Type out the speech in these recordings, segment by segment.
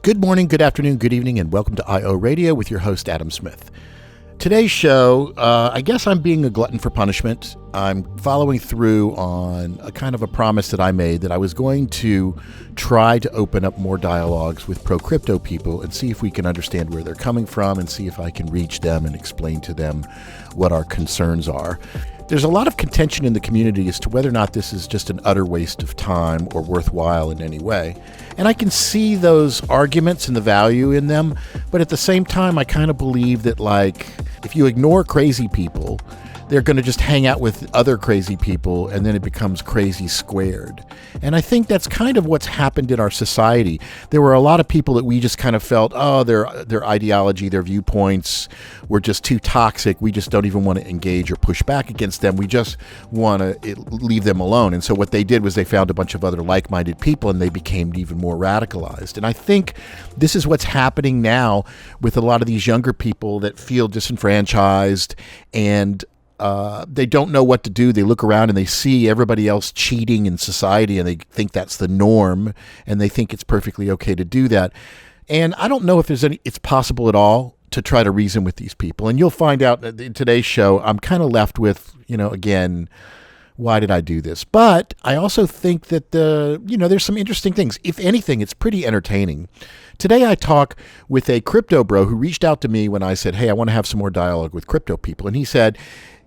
Good morning, good afternoon, good evening, and welcome to ioRadio with your host, Adam Smith. Today's show, I guess I'm being a glutton for punishment. I'm following through on a kind of a promise that I made that I was going to try to open up more dialogues with pro-crypto people and see if we can understand where they're coming from and see if I can reach them and explain to them what our concerns are. There's a lot of contention in the community as to whether or not this is just an utter waste of time or worthwhile in any way. And I can see those arguments and the value in them, but at the same time, I kind of believe that, like, if you ignore crazy people, they're going to just hang out with other crazy people, and then it becomes crazy squared. And I think that's kind of what's happened in our society. There were a lot of people that we just kind of felt, oh, their ideology, their viewpoints were just too toxic. We just don't even want to engage or push back against them. We just want to leave them alone. And so what they did was they found a bunch of other like-minded people, and they became even more radicalized. And I think this is what's happening now with a lot of these younger people that feel disenfranchised, and they don't know what to do. They look around and they see everybody else cheating in society, and they think that's the norm, and they think it's perfectly okay to do that. And I don't know if it's possible at all to try to reason with these people. And you'll find out in today's show, I'm kind of left with, again, why did I do this? But I also think that there's some interesting things. If anything, it's pretty entertaining. Today I talk with a crypto bro who reached out to me when I said, hey, I want to have some more dialogue with crypto people. And he said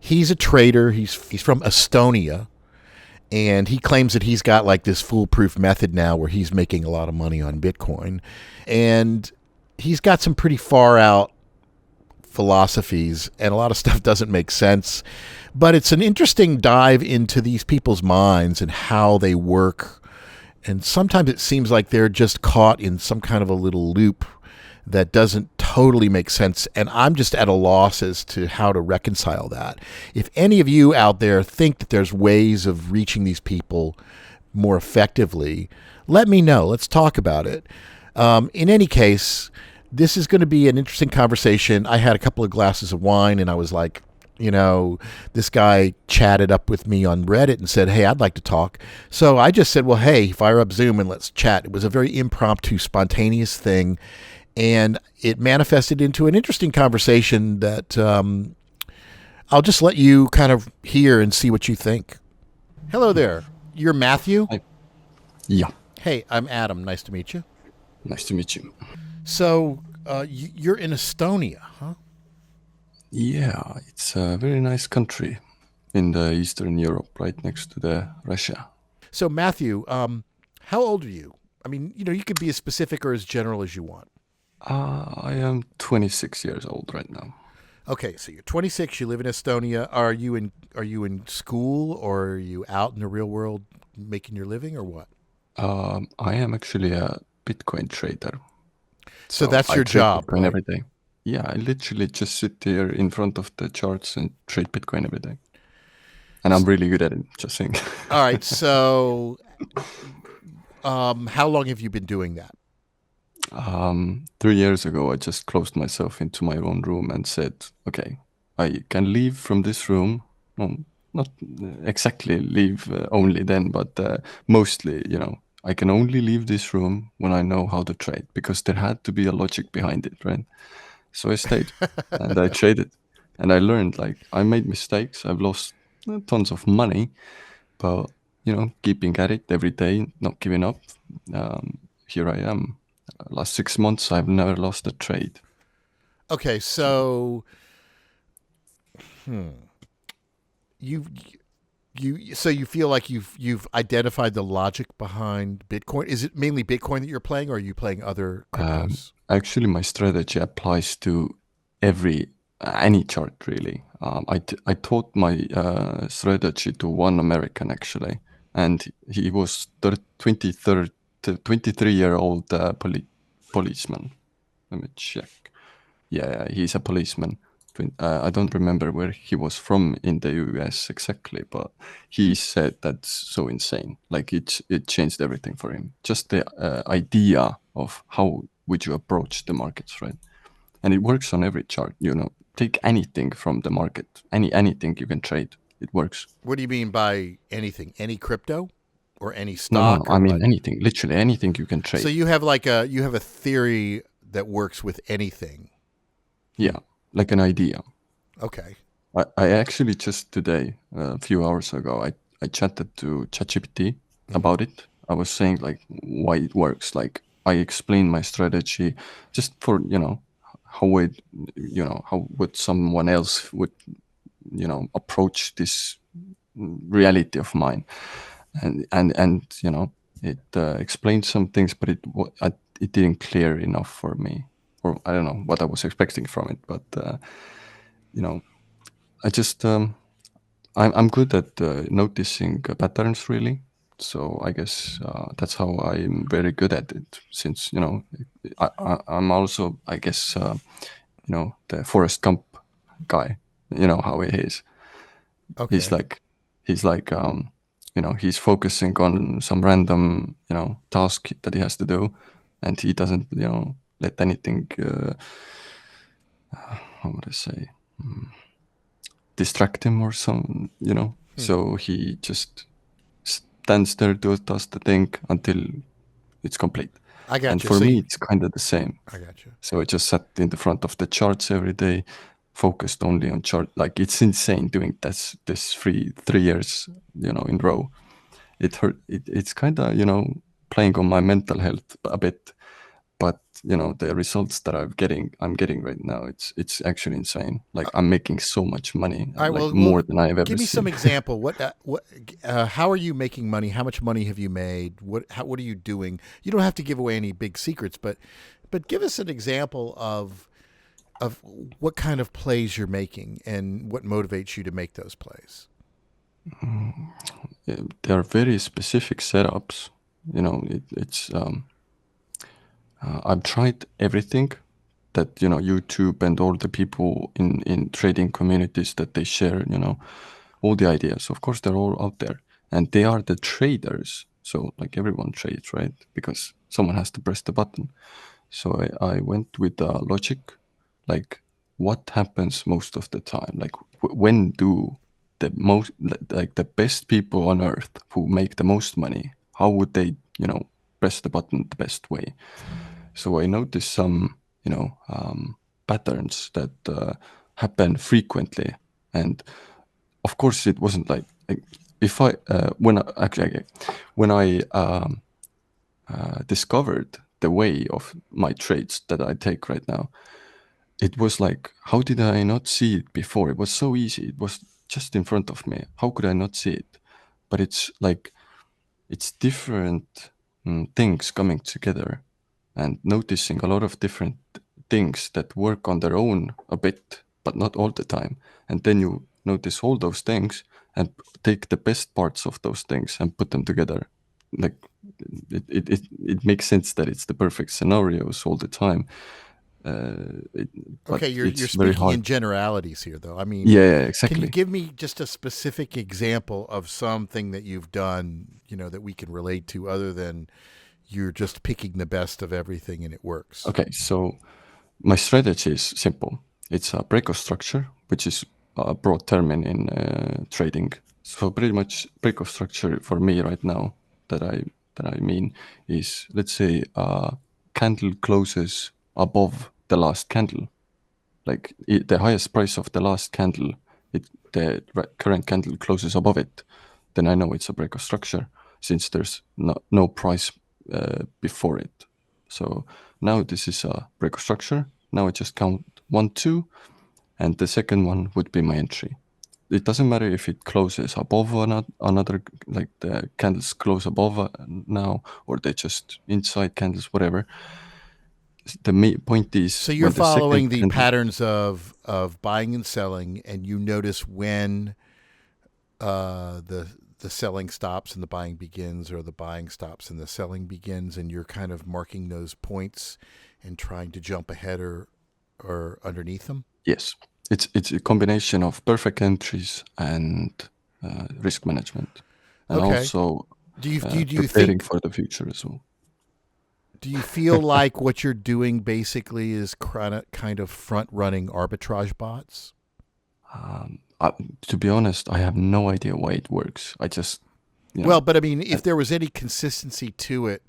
he's a trader. He's from Estonia. And he claims that he's got like this foolproof method now where he's making a lot of money on Bitcoin. And he's got some pretty far out philosophies, and a lot of stuff doesn't make sense. But it's an interesting dive into these people's minds and how they work. And sometimes it seems like they're just caught in some kind of a little loop that doesn't totally make sense. And I'm just at a loss as to how to reconcile that. If any of you out there think that there's ways of reaching these people more effectively, let me know. Let's talk about it. In any case, this is going to be an interesting conversation. I had a couple of glasses of wine, and I was like, this guy chatted up with me on Reddit and said, hey, I'd like to talk. So I just said, well, hey, fire up Zoom and let's chat. It was a very impromptu, spontaneous thing. And it manifested into an interesting conversation that I'll just let you kind of hear and see what you think. Hello there. You're Matthew? Hi. Yeah. Hey, I'm Adam. Nice to meet you. Nice to meet you. So you're in Estonia, huh? Yeah, it's a very nice country in the Eastern Europe, right next to the Russia. So Matthew, how old are you? I mean, you could be as specific or as general as you want. I am 26 years old right now. Okay, so you're 26. You live in Estonia. Are you in school, or are you out in the real world making your living, or what? I am actually a Bitcoin trader. So that's your job, Bitcoin right? every day. Yeah, I literally just sit here in front of the charts and trade Bitcoin every day. And I'm really good at it, just saying. All right, so how long have you been doing that? 3 years ago, I just closed myself into my own room and said, okay, I can leave from this room. Well, not exactly leave only then, but mostly, I can only leave this room when I know how to trade, because there had to be a logic behind it, right? So I stayed and I traded, and I learned, like, I made mistakes. I've lost tons of money, but, keeping at it every day, not giving up. Here I am. Last 6 months, I've never lost a trade. Okay, so you feel like you've identified the logic behind Bitcoin. Is it mainly Bitcoin that you're playing, or are you playing other cryptos? Actually, my strategy applies to any chart, really. I taught my strategy to one American, actually, and he was 23-year-old policeman. Let me check. Yeah, he's a policeman. I don't remember where he was from in the US exactly, but he said that's so insane. Like, it changed everything for him. Just the idea of how would you approach the markets, right? And it works on every chart. Take anything from the market, anything you can trade. It works. What do you mean by anything? Any crypto? or any No. stock I or mean what? anything, literally anything you can So trade. you have a theory that works with anything. Yeah, like an idea. Okay. I actually just today, a few hours ago, I chatted to ChatGPT about it. I was saying like why it works. Like I explained my strategy just for, how would, how would someone else would, approach this reality of mine. And it explained some things, but it didn't clear enough for me. Or I don't know what I was expecting from it, but, you know, I just I'm good at noticing patterns, really. So I guess that's how I'm very good at it. Since I'm also, I guess, the Forrest Gump guy. You know how he is. He's Okay. like he's like he's focusing on some random task that he has to do, and he doesn't let anything. How would I say? Distract him or some. So he just stands there, does the thing until it's complete. I got And you. for So me, you, it's kind of the same. I got you. So I just sat in the front of the charts every day, focused only on chart. Like it's insane doing this 3 years, in row. It hurt. It's kind of playing on my mental health a bit. But the results that I'm getting right now, it's actually insane. Like I'm making so much money, All right. like Well, more than I've ever give me some seen. example. How are you making money? How much money have you made? What are you doing? You don't have to give away any big secrets, but give us an example of what kind of plays you're making and what motivates you to make those plays. There are very specific setups. It's I've tried everything that YouTube and all the people in trading communities that they share. All the ideas. Of course, they're all out there, and they are the traders. So like everyone trades, right? Because someone has to press the button. So I went with the logic, like what happens most of the time. Like when do the most like the best people on earth who make the most money, how would they press the button the best way? So I noticed some patterns that happen frequently, and of course it wasn't like if I when I actually okay, when I discovered the way of my trades that I take right now, it was like, how did I not see it before? It was so easy. It was just in front of me. How could I not see it? But it's like it's different things coming together and noticing a lot of different things that work on their own a bit, but not all the time. And then you notice all those things and take the best parts of those things and put them together. Like it makes sense that it's the perfect scenarios all the time. But Okay, you're it's very speaking hard. in generalities here, though. I mean, Yeah, can you exactly. give me just a specific example of something that you've done, that we can relate to, other than you're just picking the best of everything and it works? Okay, so my strategy is simple. It's a break of structure, which is a broad term in trading. So pretty much break of structure for me right now that I mean is, let's say a candle closes above the last candle, like the highest price of the last candle, the current candle closes above it, then I know it's a break of structure since there's no price before it. So now this is a break of structure. Now I just count 1, 2, and the second one would be my entry. It doesn't matter if it closes above another, like the candles close above now, or they just inside candles, whatever. The point is So you're when the second following the candle. patterns of buying and selling, and you notice when the selling stops and the buying begins, or the buying stops and the selling begins, and you're kind of marking those points and trying to jump ahead or underneath them. Yes, it's a combination of perfect entries and risk management, and Okay. also Do you preparing think for the future as well. do you feel like what you're doing basically is kind of front running arbitrage bots? Um, I, to be honest, I have no idea why it works. I just Well, but I mean, if there was any consistency to it,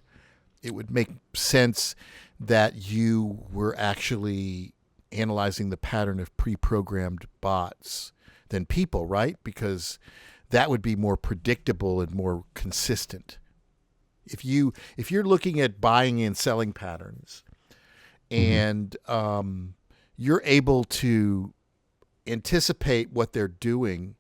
it would make sense that you were actually analyzing the pattern of pre-programmed bots than people, right? Because that would be more predictable and more consistent. If you're looking at buying and selling patterns, and you're able to anticipate what they're doing,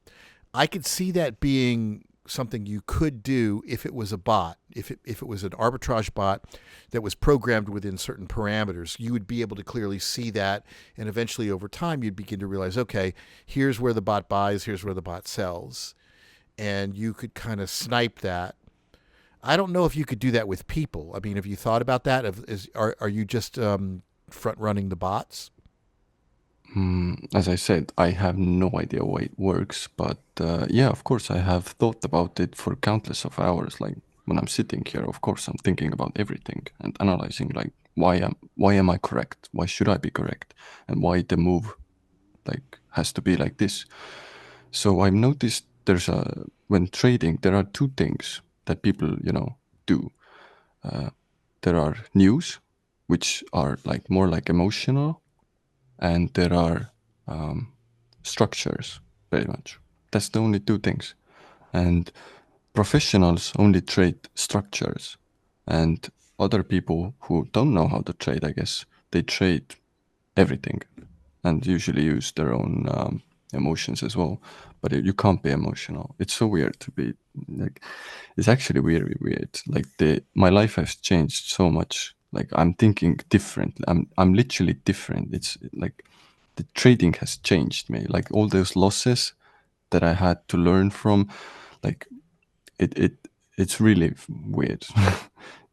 I could see that being something you could do if it was a bot. If it was an arbitrage bot that was programmed within certain parameters, you would be able to clearly see that, and eventually over time you'd begin to realize, okay, here's where the bot buys, here's where the bot sells, and you could kind of snipe that. I don't know if you could do that with people. I mean, have you thought about that? Are you just front running the bots? As I said, I have no idea why it works, but yeah, of course, I have thought about it for countless of hours. Like when I'm sitting here, of course, I'm thinking about everything and analyzing, like why am I correct? Why should I be correct? And why the move like has to be like this? So I've noticed when trading, there are two things that people do. There are news, which are like more like emotional, and there are structures, very much. That's the only two things. And professionals only trade structures, and other people who don't know how to trade, I guess, they trade everything and usually use their own emotions as well. But you can't be emotional. It's so weird to be like. It's actually very weird. Like my life has changed so much. Like I'm thinking differently. I'm literally different. It's like the trading has changed me. Like all those losses that I had to learn from, like it's really weird.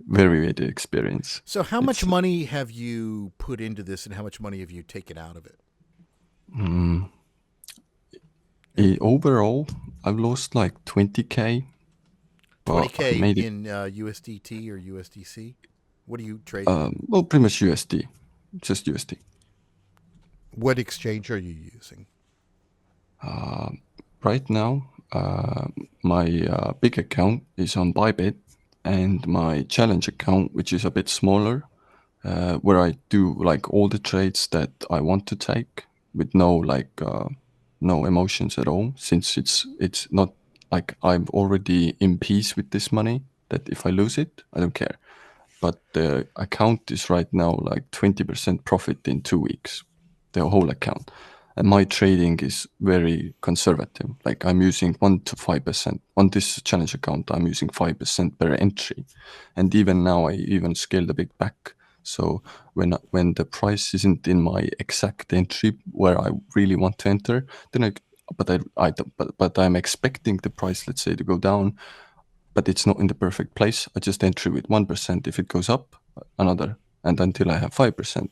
Very weird experience. So how much money have you put into this, and how much money have you taken out of it? Overall, I've lost like 20K. 20K in USDT or USDC? What do you trade? Well, pretty much USD, just USD. What exchange are you using? Right now, my big account is on Bybit, and my challenge account, which is a bit smaller, where I do like all the trades that I want to take with no emotions at all, since it's not like I'm already in peace with this money, that if I lose it, I don't care. But the account is right now like 20% profit in 2 weeks, the whole account. And my trading is very conservative. Like I'm using 1 to 5%. On this challenge account, I'm using 5% per entry. And even now, I even scaled a bit back. So when the price isn't in my exact entry where I really want to enter, then but I'm expecting the price, let's say, to go down, but it's not in the perfect place. I just enter with 1%. If it goes up, another, and until I have 5%.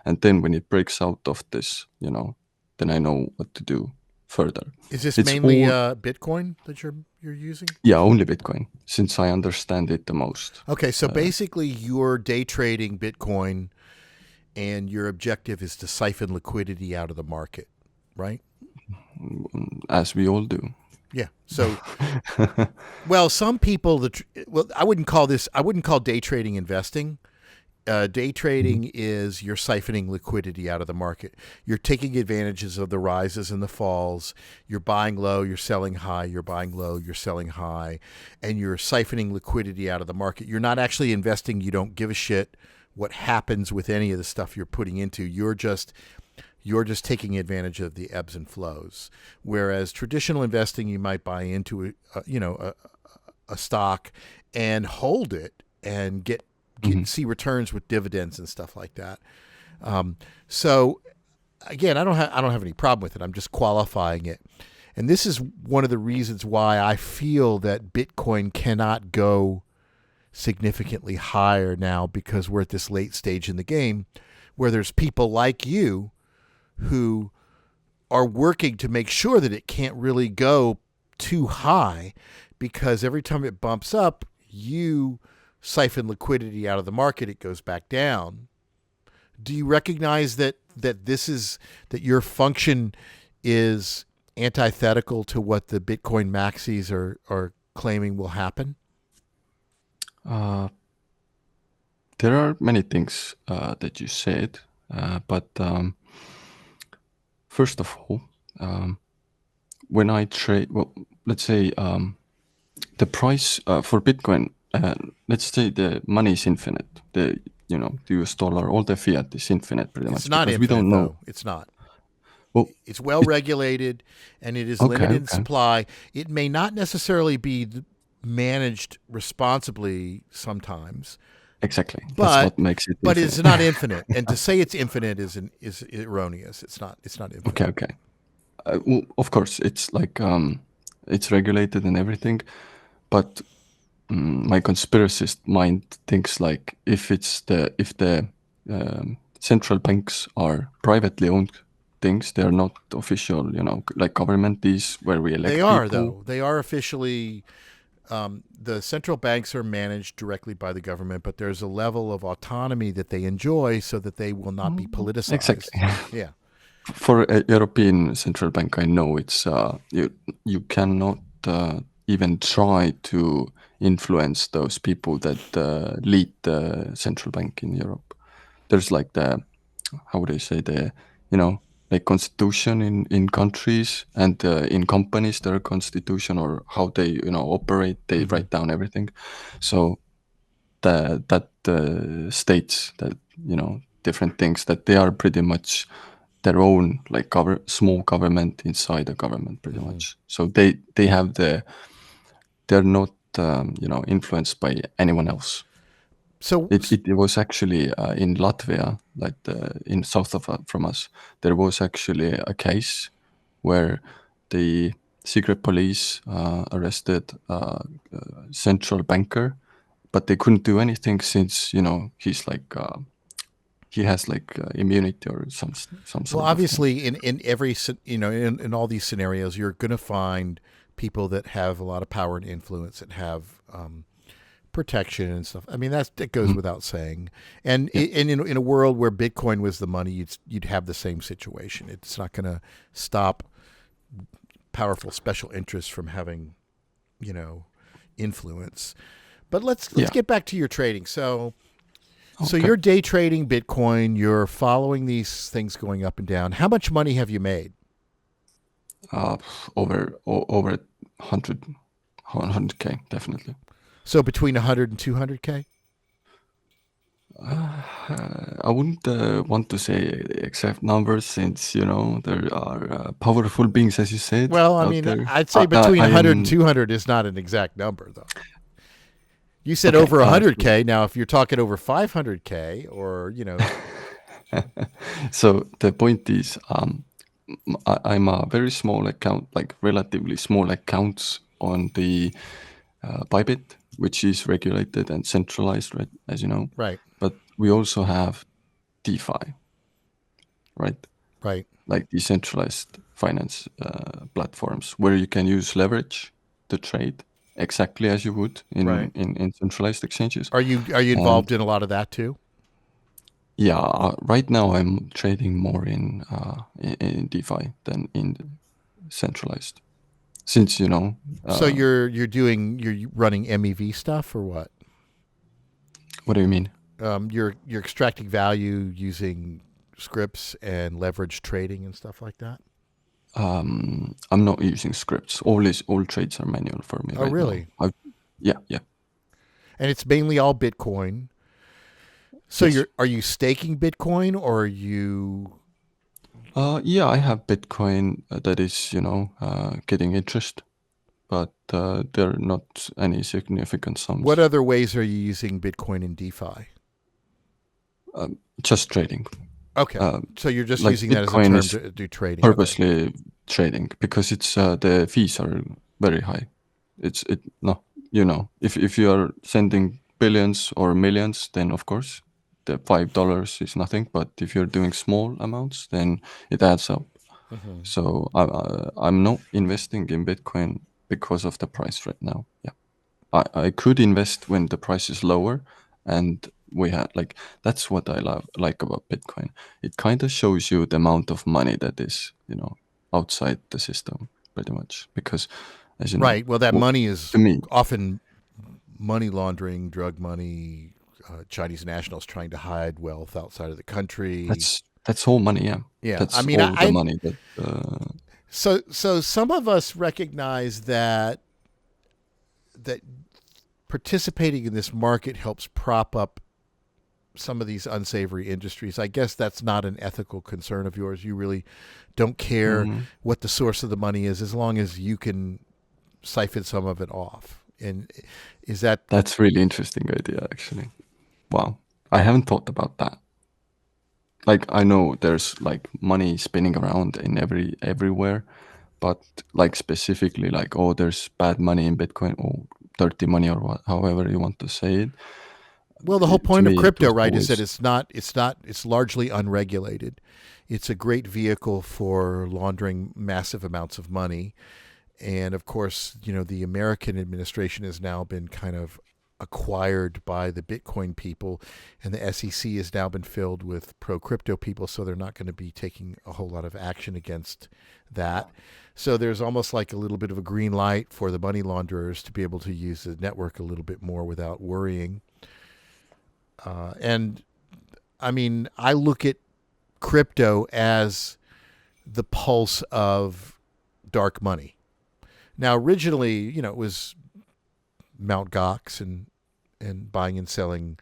And then when it breaks out of this, then I know what to do further. Is this mainly Bitcoin that you're using? Yeah, only Bitcoin, since I understand it the most. Okay, so basically you're day trading Bitcoin, and your objective is to siphon liquidity out of the market, right? As we all do. Yeah. So, well, some people, I wouldn't call day trading investing. Day trading is you're siphoning liquidity out of the market. You're taking advantages of the rises and the falls. You're buying low, you're selling high, you're buying low, you're selling high, and you're siphoning liquidity out of the market. You're not actually investing. You don't give a shit what happens with any of the stuff you're putting into. You're just taking advantage of the ebbs and flows. Whereas traditional investing, you might buy into a stock and hold it and see returns with dividends and stuff like that. So again, I don't have any problem with it. I'm just qualifying it. And this is one of the reasons why I feel that Bitcoin cannot go significantly higher now, because we're at this late stage in the game where there's people like you who are working to make sure that it can't really go too high, because every time it bumps up, you siphon liquidity out of the market, it goes back down. Do you recognize that your function is antithetical to what the Bitcoin maxis are claiming will happen? There are many things that you said, but first of all, when I trade, well, let's say the price for Bitcoin, let's say the money is infinite. The US dollar, all the fiat is infinite pretty It's much not because we infinite, don't know. though. It's not. Well, It's well regulated, and it is okay, limited in okay, supply. It may not necessarily be managed responsibly sometimes, exactly. That's but what makes it it's infinite. not infinite. And to say it's infinite is erroneous. It's not. It's not infinite. Okay, okay. Well, of course, it's like it's regulated and everything, but my conspiracist mind thinks like if the central banks are privately owned things, they're not official, like government is where we They elect are, people. though. They are officially. The central banks are managed directly by the government, but there's a level of autonomy that they enjoy so that they will not be politicized. Exactly. Yeah. For a European central bank, I know it's you cannot even try to influence those people that lead the central bank in Europe. There's like how would I say you know like constitution in countries, and in companies there are constitution, or how they operate. They Mm-hmm. write down everything, so that states that different things, that they are pretty much their own like small government inside a government pretty Mm-hmm. much. So they have they're not influenced by anyone else. So, It was actually in Latvia, like in south of from us, there was actually a case where the secret police arrested a central banker, but they couldn't do anything since he's like he has like immunity or some well, sort of thing. obviously, in every in all these scenarios, you're going to find people that have a lot of power and influence that have protection and stuff. I mean, that goes Mhm. without saying. And Yeah, in a world where Bitcoin was the money, you'd have the same situation. It's not going to stop powerful special interests from having, you know, influence. But let's yeah. get back to your trading. So Okay. you're day trading Bitcoin. You're following these things going up and down. How much money have you made? Uh, over 100K definitely. So between 100 and 200K? I wouldn't want to say exact numbers, since there are powerful beings, as you said, Well, I out mean, there. I'd say between I 100 and am 200 is not an exact number, though. You said okay. over 100K. Now, if you're talking over 500K or, So the point is, I'm a very small account, like relatively small accounts on the Bybit, which is regulated and centralized, right, as you know. right, But we also have DeFi, right? right, Like decentralized finance platforms where you can use leverage to trade exactly as you would right. in centralized exchanges. Are you And involved in a lot of that too? yeah, right now I'm trading more in DeFi than in centralized. Since So uh, you're running MEV stuff or what? what do you mean? You're extracting value using scripts and leverage trading and stuff like that. I'm not using scripts. All trades are manual for me Oh, right now. really? Yeah, yeah. And it's mainly all Bitcoin. So Yes. are you staking Bitcoin or are you? Yeah, I have Bitcoin that is, getting interest, but there are not any significant What sums. other ways are you using Bitcoin in DeFi? Just trading. Okay, Uh, so you're just like using that as a Bitcoin term is to do trading. Okay, purposely trading because it's the fees are very high. It's it no, if you are sending billions or millions, then of course the $5 is nothing. But if you're doing small amounts, then it adds up. hmm So I'm not investing in Bitcoin because of the price right now. Yeah, I could invest when the price is lower, and we had like that's what I like about Bitcoin. It kind of shows you the amount of money that is outside the system, pretty much, because as you know. Right. Well, that money is To me, often money laundering, drug money, Chinese nationals trying to hide wealth outside of the country. that's all money. Yeah, Yeah. I that's mean, all the money that. So some of us recognize that participating in this market helps prop up some of these unsavory industries. I guess that's not an ethical concern of yours. You really don't care what the source of the money is, as long as you can siphon some of it off. And is that... That's really interesting idea, actually. Wow. I haven't thought about that. Like, I know there's like money spinning around in everywhere, but like specifically like, oh, there's bad money in Bitcoin or dirty money or what, however you want to say it. Well, the whole To point of me, it crypto, was right, is that always- it's largely unregulated. It's a great vehicle for laundering massive amounts of money. And of course, the American administration has now been kind of acquired by the Bitcoin people, and the SEC has now been filled with pro-crypto people, so they're not going to be taking a whole lot of action against that. So there's almost like a little bit of a green light for the money launderers to be able to use the network a little bit more without worrying. And I mean, I look at crypto as the pulse of dark money. Now, originally, it was Mt. Gox and buying and selling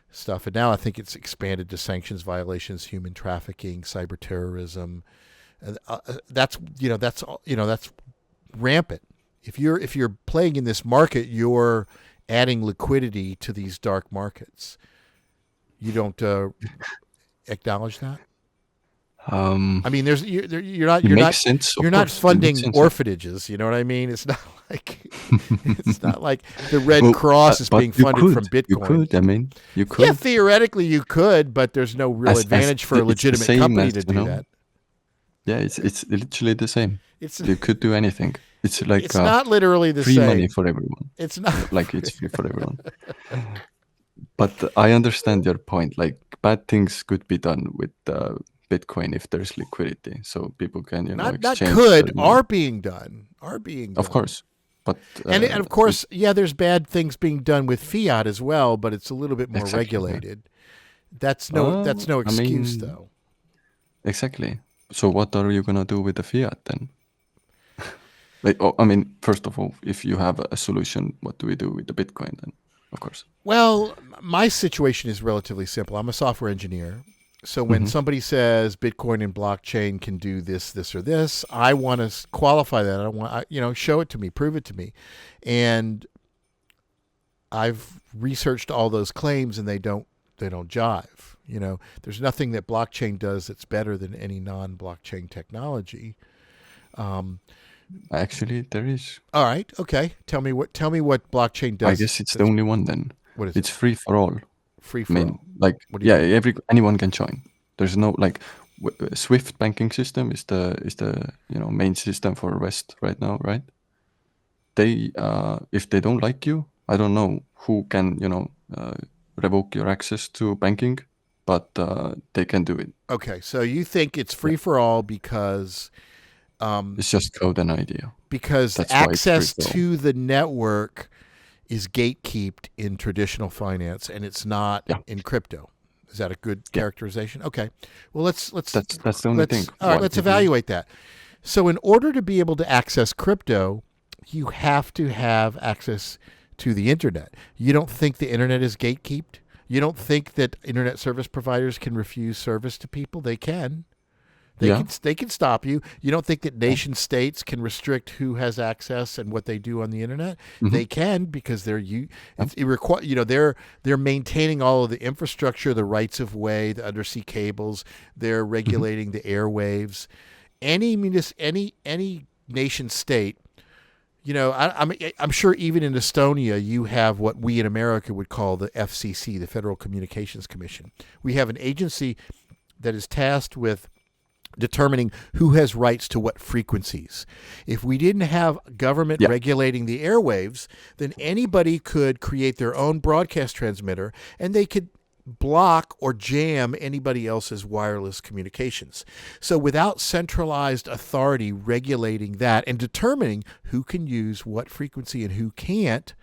stuff, and now I think it's expanded to sanctions violations, human trafficking, cyber terrorism. That's rampant. If you're playing in this market, you're adding liquidity to these dark markets. You don't acknowledge that? I mean, you're not funding orphanages. You know what I mean? It's not like the Red Cross is being funded from Bitcoin. You could. I mean, you could. Yeah, theoretically you could, but there's no real advantage for a legitimate company to do that. Yeah, it's literally the same. You could do anything. It's like it's not literally the free same. Money for everyone. It's not like it's free for everyone. But I understand your point. Like, bad things could be done with Bitcoin if there's liquidity, so people can exchange. Are being done. Of course, but and of course, there's bad things being done with fiat as well, but it's a little bit more regulated. Yeah. That's no excuse, though. Exactly. So what are you gonna do with the fiat then? First of all, if you have a solution, what do we do with the Bitcoin then? Of course. Well, my situation is relatively simple. I'm a software engineer. So when somebody says Bitcoin and blockchain can do this, this, or this, I want to qualify that. I want, show it to me, prove it to me. And I've researched all those claims, and they don't jive. There's nothing that blockchain does that's better than any non-blockchain technology. Actually, there is. All right. Okay. Tell me what blockchain does. I guess it's the only one then. What is it? It's free for all. Free for all. Like, anyone can join. There's no Swift banking system is the main system for West right now, right? They if they don't like you, I don't know who can revoke your access to banking, but they can do it. Okay, so you think it's free for all because it's just code and idea. Because access to the network is gatekept in traditional finance, and it's not in crypto. Is that a good characterization? Okay. Well, let's that's the only thing. All right, let's evaluate that. So in order to be able to access crypto, you have to have access to the internet. You don't think the internet is gatekept? You don't think that internet service providers can refuse service to people? They can. They can stop you. You don't think that nation states can restrict who has access and what they do on the internet? They can, because they're maintaining all of the infrastructure, the rights of way, the undersea cables. They're regulating the airwaves. Any nation state, I'm sure even in Estonia you have what we in America would call the FCC, the Federal Communications Commission. We have an agency that is tasked with determining who has rights to what frequencies. If we didn't have government regulating the airwaves, then anybody could create their own broadcast transmitter, and they could block or jam anybody else's wireless communications. So without centralized authority regulating that and determining who can use what frequency and who can't,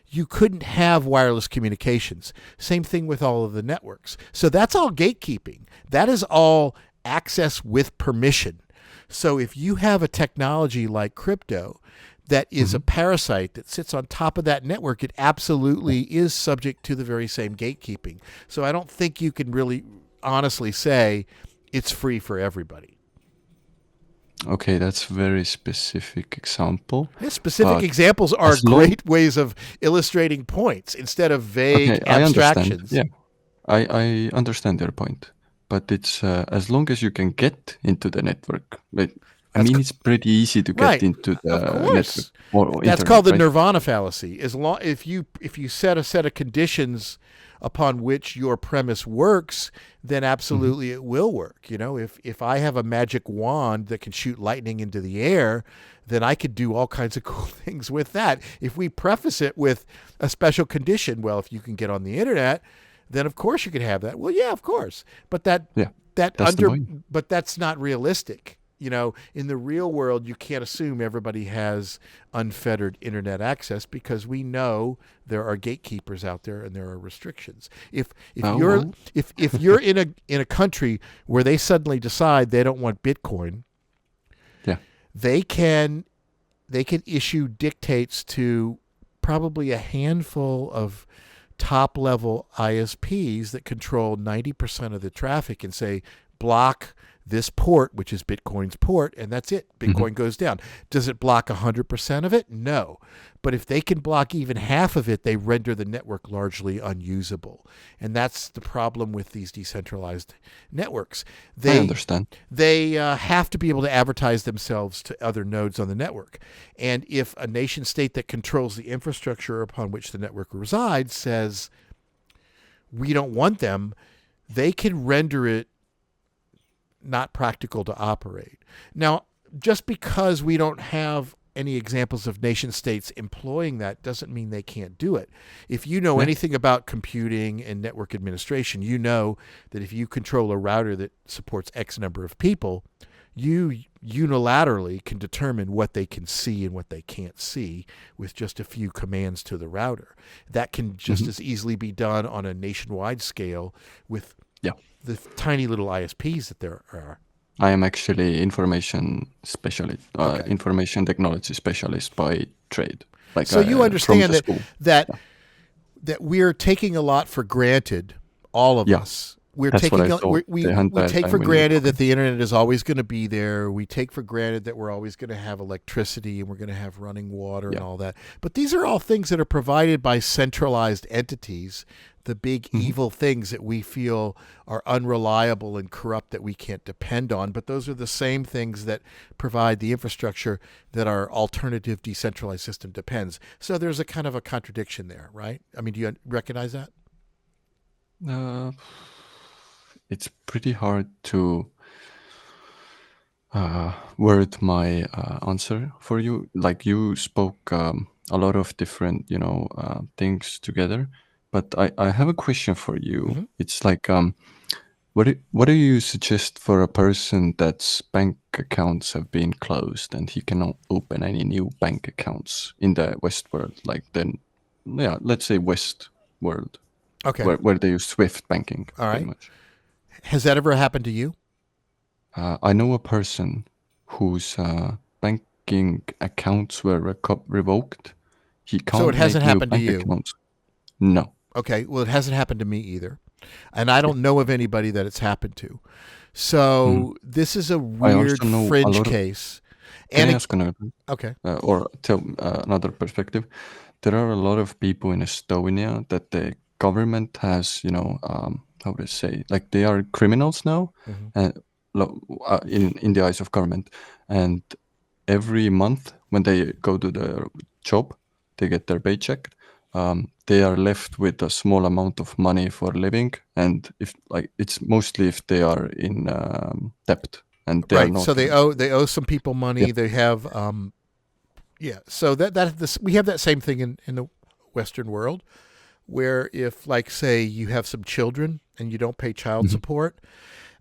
you couldn't have wireless communications. Same thing with all of the networks. So that's all gatekeeping. That is all access with permission. So if you have a technology like crypto that is a parasite that sits on top of that network, it absolutely is subject to the very same gatekeeping. So I don't think you can really honestly say it's free for everybody. Okay, that's a very specific example. Yeah, specific examples are great ways of illustrating points instead of vague abstractions. I understand. Yeah, I understand your point. But it's as long as you can get into the network. It's pretty easy to get into the network. Or That's internet, called the right? Nirvana fallacy. If you set a set of conditions upon which your premise works, then absolutely it will work. You know, if I have a magic wand that can shoot lightning into the air, then I could do all kinds of cool things with that. If we preface it with a special condition, well, if you can get on the internet, then of course you could have that. Well, yeah, of course. But but that's not realistic. You know, in the real world, you can't assume everybody has unfettered internet access because we know there are gatekeepers out there and there are restrictions. If you're in a country where they suddenly decide they don't want Bitcoin, they can issue dictates to probably a handful of top level ISPs that control 90% of the traffic and say block this port, which is Bitcoin's port, and that's it. Bitcoin goes down. Does it block 100% of it? No. But if they can block even half of it, they render the network largely unusable. And that's the problem with these decentralized networks. I understand. They have to be able to advertise themselves to other nodes on the network. And if a nation state that controls the infrastructure upon which the network resides says, we don't want them, they can render it not practical to operate. Now, just because we don't have any examples of nation states employing that doesn't mean they can't do it. If you know anything about computing and network administration, you know that if you control a router that supports X number of people, you unilaterally can determine what they can see and what they can't see with just a few commands to the router. That can just as easily be done on a nationwide scale with the tiny little ISPs that there are. I am actually information specialist, information technology specialist by trade. So you understand that we're taking a lot for granted, all of us. We take for granted that the internet is always going to be there. We take for granted that we're always going to have electricity and we're going to have running water and all that. But these are all things that are provided by centralized entities, the big evil things that we feel are unreliable and corrupt that we can't depend on. But those are the same things that provide the infrastructure that our alternative decentralized system depends. So there's a kind of a contradiction there, right? I mean, do you recognize that? It's pretty hard to word my answer for you. Like you spoke a lot of different, things together. But I have a question for you. It's like, what do you suggest for a person that's bank accounts have been closed and he cannot open any new bank accounts in the West world? Like let's say West world. Okay. Where they use SWIFT banking. All right. Pretty much. Has that ever happened to you? I know a person whose banking accounts were revoked. He can't. So it hasn't happened to you? Accounts. No. Okay. Well, it hasn't happened to me either. And I don't know of anybody that it's happened to. So this is a weird fringe case. Can I ask another? Okay. Or tell another perspective. There are a lot of people in Estonia that the government has, how to say, like they are criminals now, in the eyes of government. And every month when they go to their job, they get their paycheck. They are left with a small amount of money for living, and it's mostly if they are in debt, and they are not. So they owe some people money. They have So we have that same thing in the Western world. where if, like, say you have some children and you don't pay child support,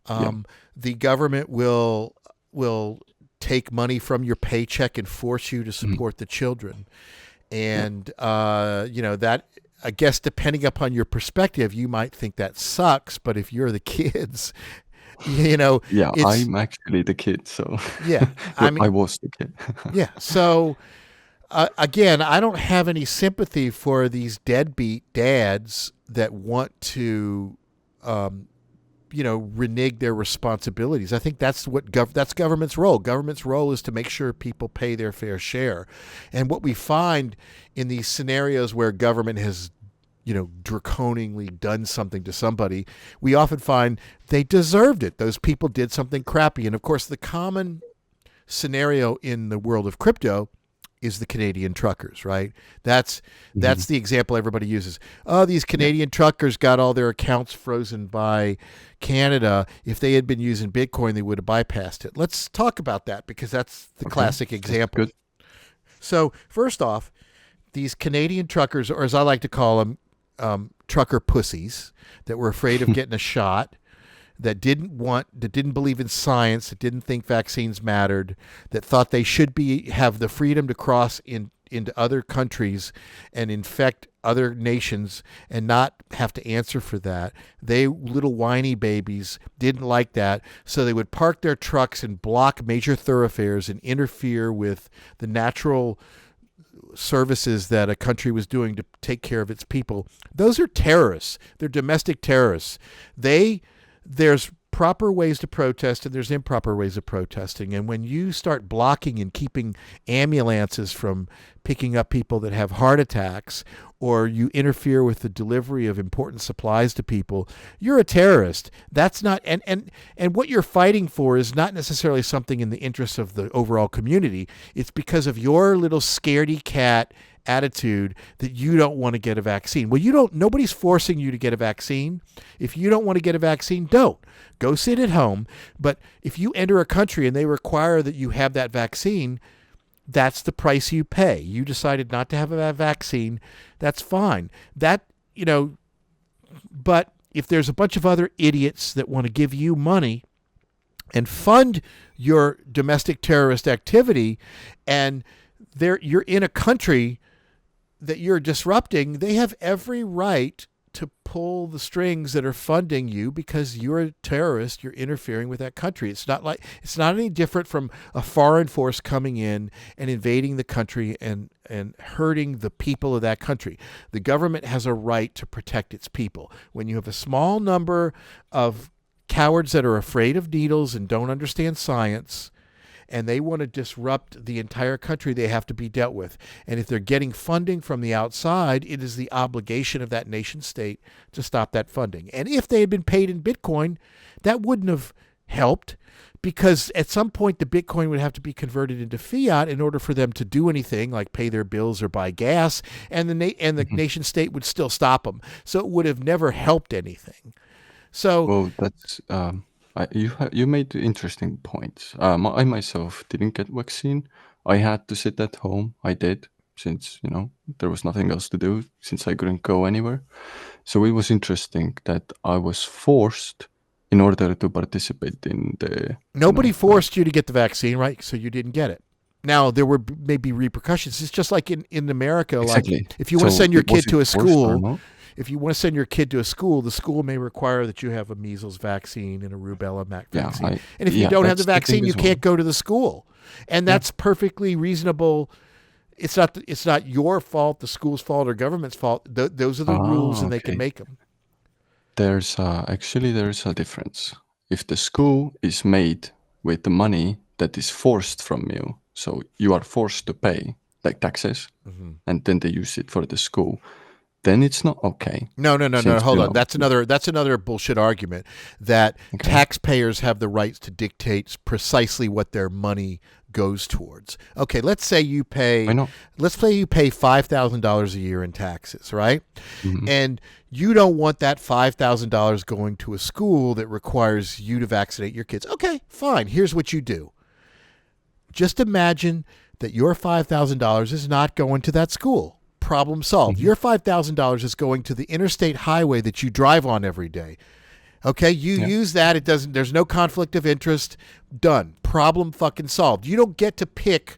the government will take money from your paycheck and force you to support the children. And, that, I guess, depending upon your perspective, you might think that sucks. But if you're the kids, I'm actually the kid. So yeah, I was the kid. yeah. So again, I don't have any sympathy for these deadbeat dads that want to, renege their responsibilities. I think that's that's government's role. Government's role is to make sure people pay their fair share. And what we find in these scenarios where government has, draconingly done something to somebody, we often find they deserved it. Those people did something crappy. And of course, the common scenario in the world of crypto is the Canadian truckers, right? That's the example everybody uses. Oh, these Canadian truckers got all their accounts frozen by Canada. If they had been using Bitcoin, they would have bypassed it. Let's talk about that because that's the classic example. Good. So first off, these Canadian truckers, or as I like to call them, trucker pussies that were afraid of getting a shot, that didn't believe in science, that didn't think vaccines mattered, that thought they should have the freedom to cross into other countries and infect other nations and not have to answer for that. They, little whiny babies, didn't like that, so they would park their trucks and block major thoroughfares and interfere with the natural services that a country was doing to take care of its people. Those are terrorists. They're domestic terrorists. There's proper ways to protest and there's improper ways of protesting. And when you start blocking and keeping ambulances from picking up people that have heart attacks, or you interfere with the delivery of important supplies to people, you're a terrorist. That's not, and what you're fighting for is not necessarily something in the interest of the overall community. It's because of your little scaredy cat attitude that you don't want to get a vaccine. Well, nobody's forcing you to get a vaccine. If you don't want to get a vaccine, don't. Go sit at home. But if you enter a country and they require that you have that vaccine, that's the price you pay. You decided not to have a vaccine, that's fine. But if there's a bunch of other idiots that want to give you money and fund your domestic terrorist activity, and you're in a country that you're disrupting, they have every right to pull the strings that are funding you because you're a terrorist, you're interfering with that country. It's not any different from a foreign force coming in and invading the country and hurting the people of that country. The government has a right to protect its people. When you have a small number of cowards that are afraid of needles and don't understand science, and they want to disrupt the entire country, they have to be dealt with. And if they're getting funding from the outside, it is the obligation of that nation state to stop that funding. And if they had been paid in Bitcoin, that wouldn't have helped, because at some point the Bitcoin would have to be converted into fiat in order for them to do anything like pay their bills or buy gas, and the nation state would still stop them. So it would have never helped anything. So, well, that's you made interesting points. I myself didn't get vaccine. I had to sit at home. I did, since there was nothing else to do, since I couldn't go anywhere. So it was interesting that I was forced in order to participate in the. Nobody forced you to get the vaccine, right? So you didn't get it. Now there were maybe repercussions. It's just like in America. Exactly. Like if you want to send your kid to a school. If you want to send your kid to a school, the school may require that you have a measles vaccine and a rubella vaccine. And if you don't have the vaccine, you can't go to the school. And that's perfectly reasonable. It's not your fault, the school's fault, or government's fault. Those are the rules, and they can make them. There's a difference. If the school is made with the money that is forced from you, so you are forced to pay, like taxes, and then they use it for the school, then it's not okay. No. Hold on. That's another bullshit argument that taxpayers have the rights to dictate precisely what their money goes towards. Okay, let's say you pay $5,000 a year in taxes, right? And you don't want that $5,000 going to a school that requires you to vaccinate your kids. Okay, fine. Here's what you do. Just imagine that your $5,000 is not going to that school. problem solved. Your $5,000 is going to the interstate highway that you drive on every day. Okay, you use that. There's no conflict of interest. Done. Problem fucking solved. You don't get to pick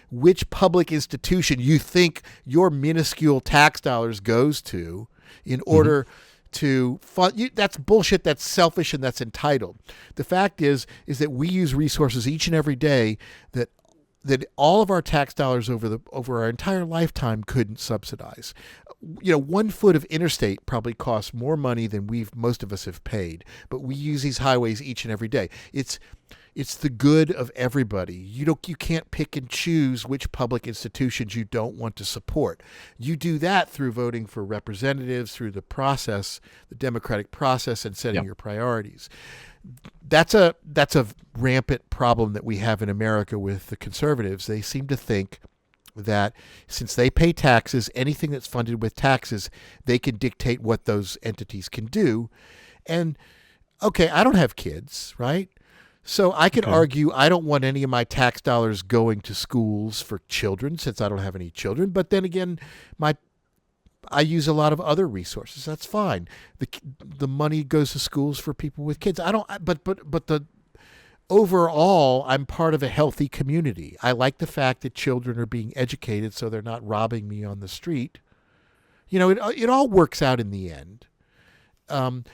which public institution you think your minuscule tax dollars goes to in order to fund you. That's bullshit. That's selfish and that's entitled. The fact is that we use resources each and every day that all of our tax dollars over our entire lifetime couldn't subsidize. 1 foot of interstate probably costs more money than most of us have paid, but we use these highways each and every day. It's the good of everybody. You can't pick and choose which public institutions you don't want to support. You do that through voting for representatives, through the process, the democratic process, and setting your priorities. That's a rampant problem that we have in America with the conservatives. They seem to think that since they pay taxes, anything that's funded with taxes, they can dictate what those entities can do. And okay, I don't have kids, right? So I can argue I don't want any of my tax dollars going to schools for children since I don't have any children. But then again, I use a lot of other resources. That's fine. The money goes to schools for people with kids. But overall, I'm part of a healthy community. I like the fact that children are being educated so they're not robbing me on the street. It all works out in the end.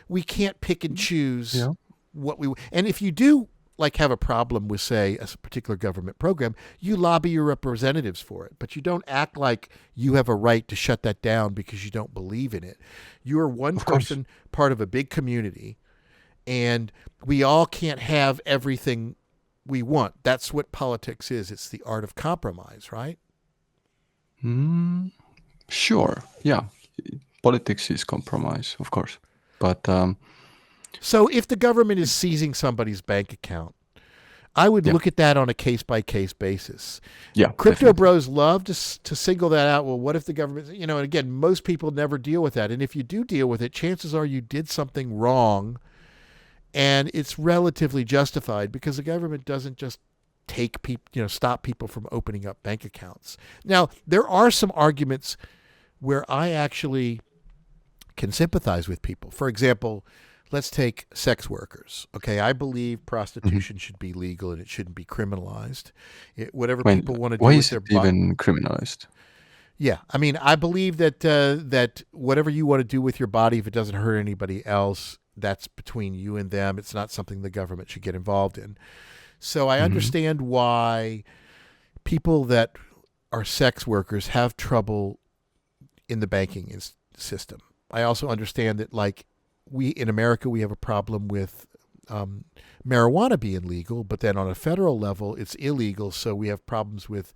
We can't pick and choose what and if you do have a problem with, say, a particular government program, you lobby your representatives for it, but you don't act like you have a right to shut that down because you don't believe in it. You are one person, part of a big community, and we all can't have everything we want. That's what politics is. It's the art of compromise, right? Sure. Yeah. Politics is compromise, of course. But so if the government is seizing somebody's bank account, I would look at that on a case-by-case basis. Yeah, Crypto definitely. bros love to single that out. Well, what if the government, and again, most people never deal with that. And if you do deal with it, chances are you did something wrong and it's relatively justified because the government doesn't just take people, stop people from opening up bank accounts. Now, there are some arguments where I actually can sympathize with people. For example, let's take sex workers. Okay, I believe prostitution should be legal and it shouldn't be criminalized. Whatever people want to do why with is their it even criminalized? Yeah, I mean, I believe that whatever you want to do with your body, if it doesn't hurt anybody else, that's between you and them. It's not something the government should get involved in. So I understand why people that are sex workers have trouble in the banking system. I also understand that, in America, we have a problem with marijuana being legal, but then on a federal level, it's illegal. So we have problems with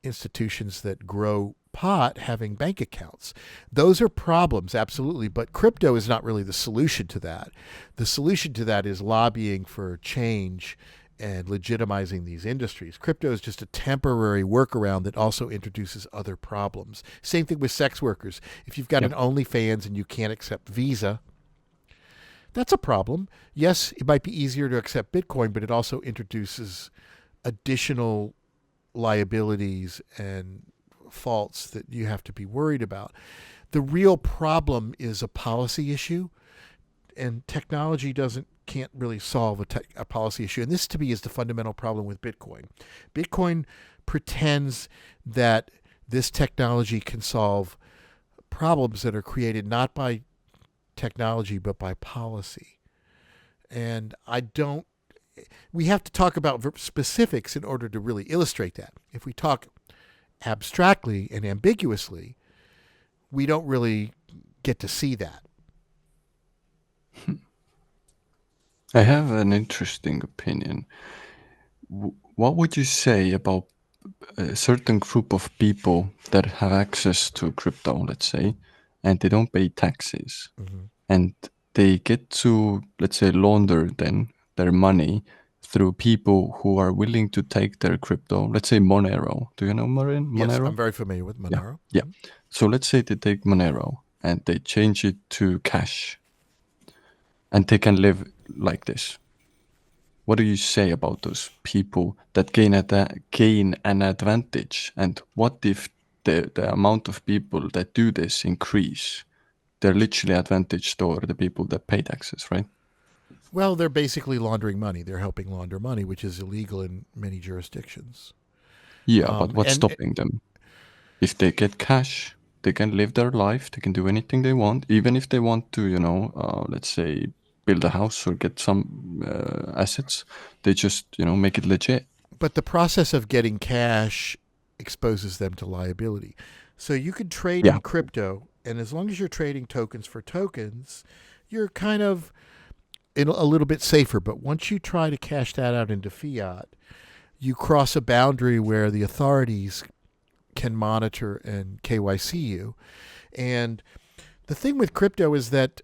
institutions that grow pot having bank accounts. Those are problems, absolutely. But crypto is not really the solution to that. The solution to that is lobbying for change and legitimizing these industries. Crypto is just a temporary workaround that also introduces other problems. Same thing with sex workers. If you've got an OnlyFans and you can't accept Visa, that's a problem. Yes, it might be easier to accept Bitcoin, but it also introduces additional liabilities and faults that you have to be worried about. The real problem is a policy issue, and technology can't really solve a policy issue. And this, to me, is the fundamental problem with Bitcoin. Bitcoin pretends that this technology can solve problems that are created not by technology, but by policy. And we have to talk about specifics in order to really illustrate that. If we talk abstractly and ambiguously, we don't really get to see that. I have an interesting opinion. What would you say about a certain group of people that have access to crypto, let's say, and they don't pay taxes, and they get to, let's say, launder then their money through people who are willing to take their crypto, let's say Monero. Do you know Monero? Yes, I'm very familiar with Monero. Yeah. So let's say they take Monero and they change it to cash, and they can live like this. What do you say about those people that gain an advantage? And what if the amount of people that do this increase, they're literally advantaged over the people that pay taxes, right? Well, they're basically laundering money. They're helping launder money, which is illegal in many jurisdictions. Yeah, but what's And stopping them? If they get cash, they can live their life. They can do anything they want, even if they want to, let's say, build a house or get some assets. They just, make it legit. but the process of getting cash exposes them to liability. So you could trade Yeah. in crypto, and as long as you're trading tokens for tokens, you're kind of a little bit safer. But once you try to cash that out into fiat, you cross a boundary where the authorities can monitor and KYC you. And the thing with crypto is that,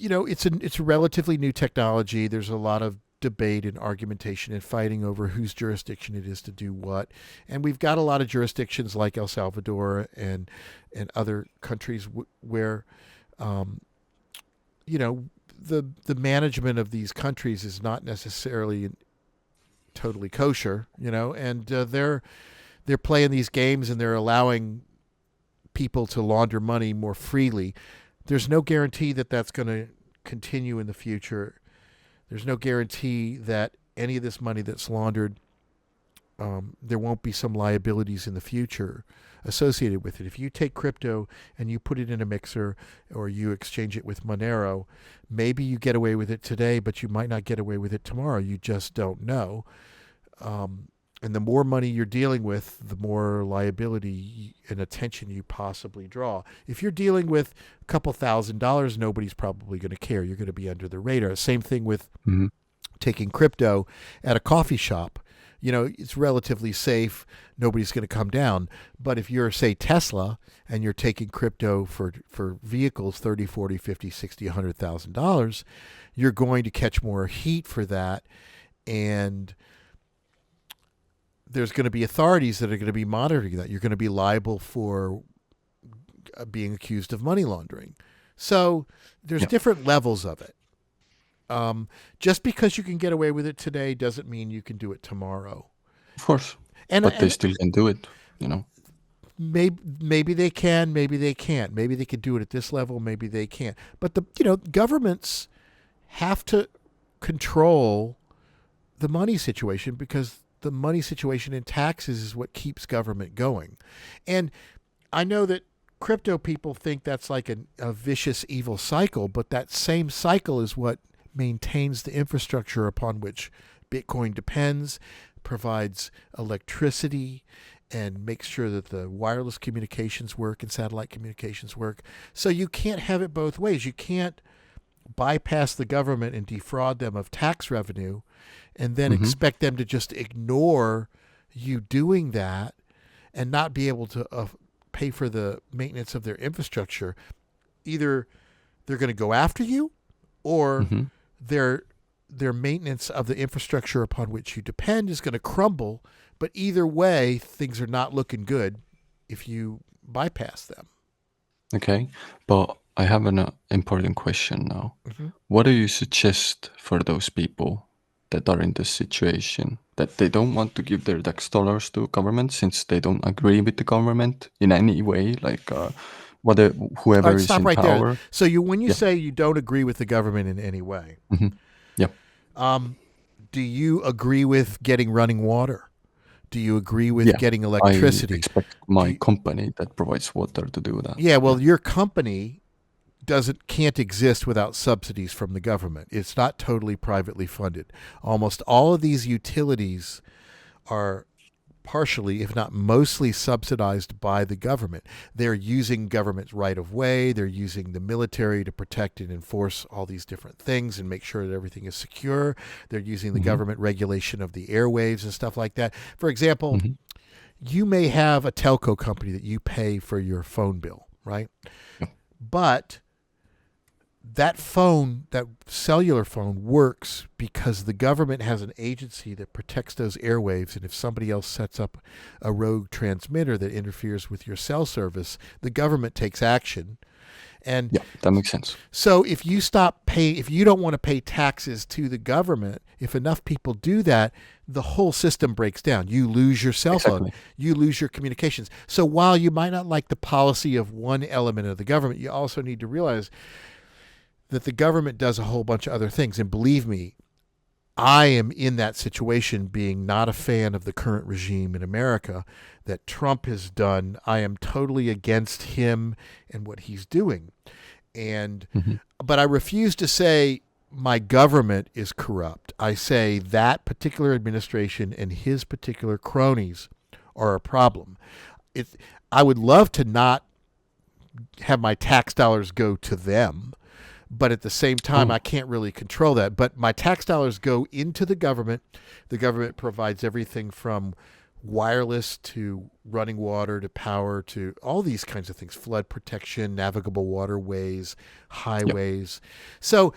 it's a relatively new technology. There's a lot of debate and argumentation and fighting over whose jurisdiction it is to do what. And we've got a lot of jurisdictions like El Salvador and other countries where, the management of these countries is not necessarily totally kosher, and they're playing these games and they're allowing people to launder money more freely. There's no guarantee that that's going to continue in the future. There's no guarantee that any of this money that's laundered, there won't be some liabilities in the future associated with it. If you take crypto and you put it in a mixer or you exchange it with Monero, maybe you get away with it today, but you might not get away with it tomorrow. You just don't know. And the more money you're dealing with, the more liability and attention you possibly draw. If you're dealing with a couple $1,000s, nobody's probably going to care. You're going to be under the radar. Same thing with taking crypto at a coffee shop. It's relatively safe. Nobody's going to come down. But if you're, say, Tesla, and you're taking crypto for vehicles, $30, $40, $50, $60, $100,000, you're going to catch more heat for that. And there's going to be authorities that are going to be monitoring that. You're going to be liable for being accused of money laundering. So there's different levels of it. Just because you can get away with it today doesn't mean you can do it tomorrow. Of course. But they still can do it, Maybe they can, maybe they can't. Maybe they could do it at this level, maybe they can't. But governments have to control the money situation, because the money situation in taxes is what keeps government going. And I know that crypto people think that's like a vicious, evil cycle, but that same cycle is what maintains the infrastructure upon which Bitcoin depends, provides electricity, and makes sure that the wireless communications work and satellite communications work. So you can't have it both ways. You can't bypass the government and defraud them of tax revenue and then expect them to just ignore you doing that and not be able to pay for the maintenance of their infrastructure. Either they're going to go after you, or their maintenance of the infrastructure upon which you depend is going to crumble. But either way, things are not looking good if you bypass them. Okay, but I have an important question now. What do you suggest for those people that are in this situation, that they don't want to give their tax dollars to government since they don't agree with the government in any way, like whoever All right, is stop in right power? there. So when you say you don't agree with the government in any way, do you agree with getting running water? Do you agree with getting electricity? I expect my company that provides water to do that. Yeah, well, your company can't exist without subsidies from the government. It's not totally privately funded. Almost all of these utilities are partially, if not mostly, subsidized by the government. They're using government's right of way. They're using the military to protect and enforce all these different things and make sure that everything is secure. They're using the government regulation of the airwaves and stuff like that. For example, you may have a telco company that you pay for your phone bill, right? But that cellular phone works because the government has an agency that protects those airwaves. And if somebody else sets up a rogue transmitter that interferes with your cell service, the government takes action. And Yeah, that makes sense. so if you don't want to pay taxes to the government, if enough people do that, the whole system breaks down. You lose your cell phone, Exactly. you lose your communications. So while you might not like the policy of one element of the government, you also need to realize that the government does a whole bunch of other things. And believe me, I am in that situation, being not a fan of the current regime in America that Trump has done. I am totally against him and what he's doing. And Hmm. but I refuse to say my government is corrupt. I say that particular administration and his particular cronies are a problem. It, I would love to not have my tax dollars go to them, but at the same time, Oh, I can't really control that. But my tax dollars go into the government. The government provides everything from wireless to running water to power to all these kinds of things, flood protection, navigable waterways, yeah. highways. So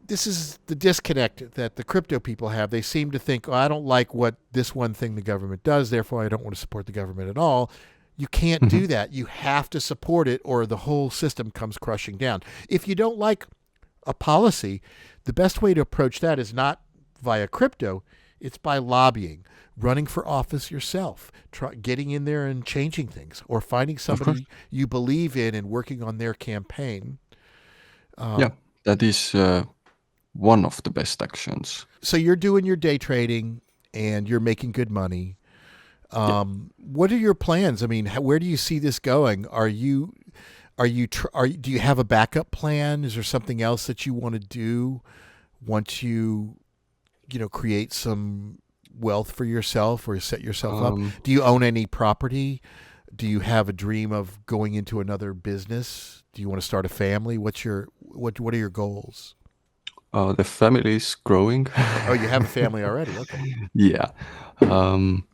this is the disconnect that the crypto people have. They seem to think, oh, I don't like what this one thing the government does, therefore I don't want to support the government at all. You can't Hmm. do that. You have to support it or the whole system comes crushing down. If you don't like a policy, the best way to approach that is not via crypto, it's by lobbying, running for office yourself, getting in there and changing things, or finding Of course. somebody you believe in and working on their campaign. Yeah, that is one of the best actions. So you're doing your day trading and you're making good money. Yeah. What are your plans? I mean, where do you see this going? Do you have a backup plan? Is there something else that you want to do once create some wealth for yourself or set yourself up? Um, Do you own any property? Do you have a dream of going into another business? Do you want to start a family? What are your goals? the family is growing. Oh, you have a family already. Okay. Yeah. Um,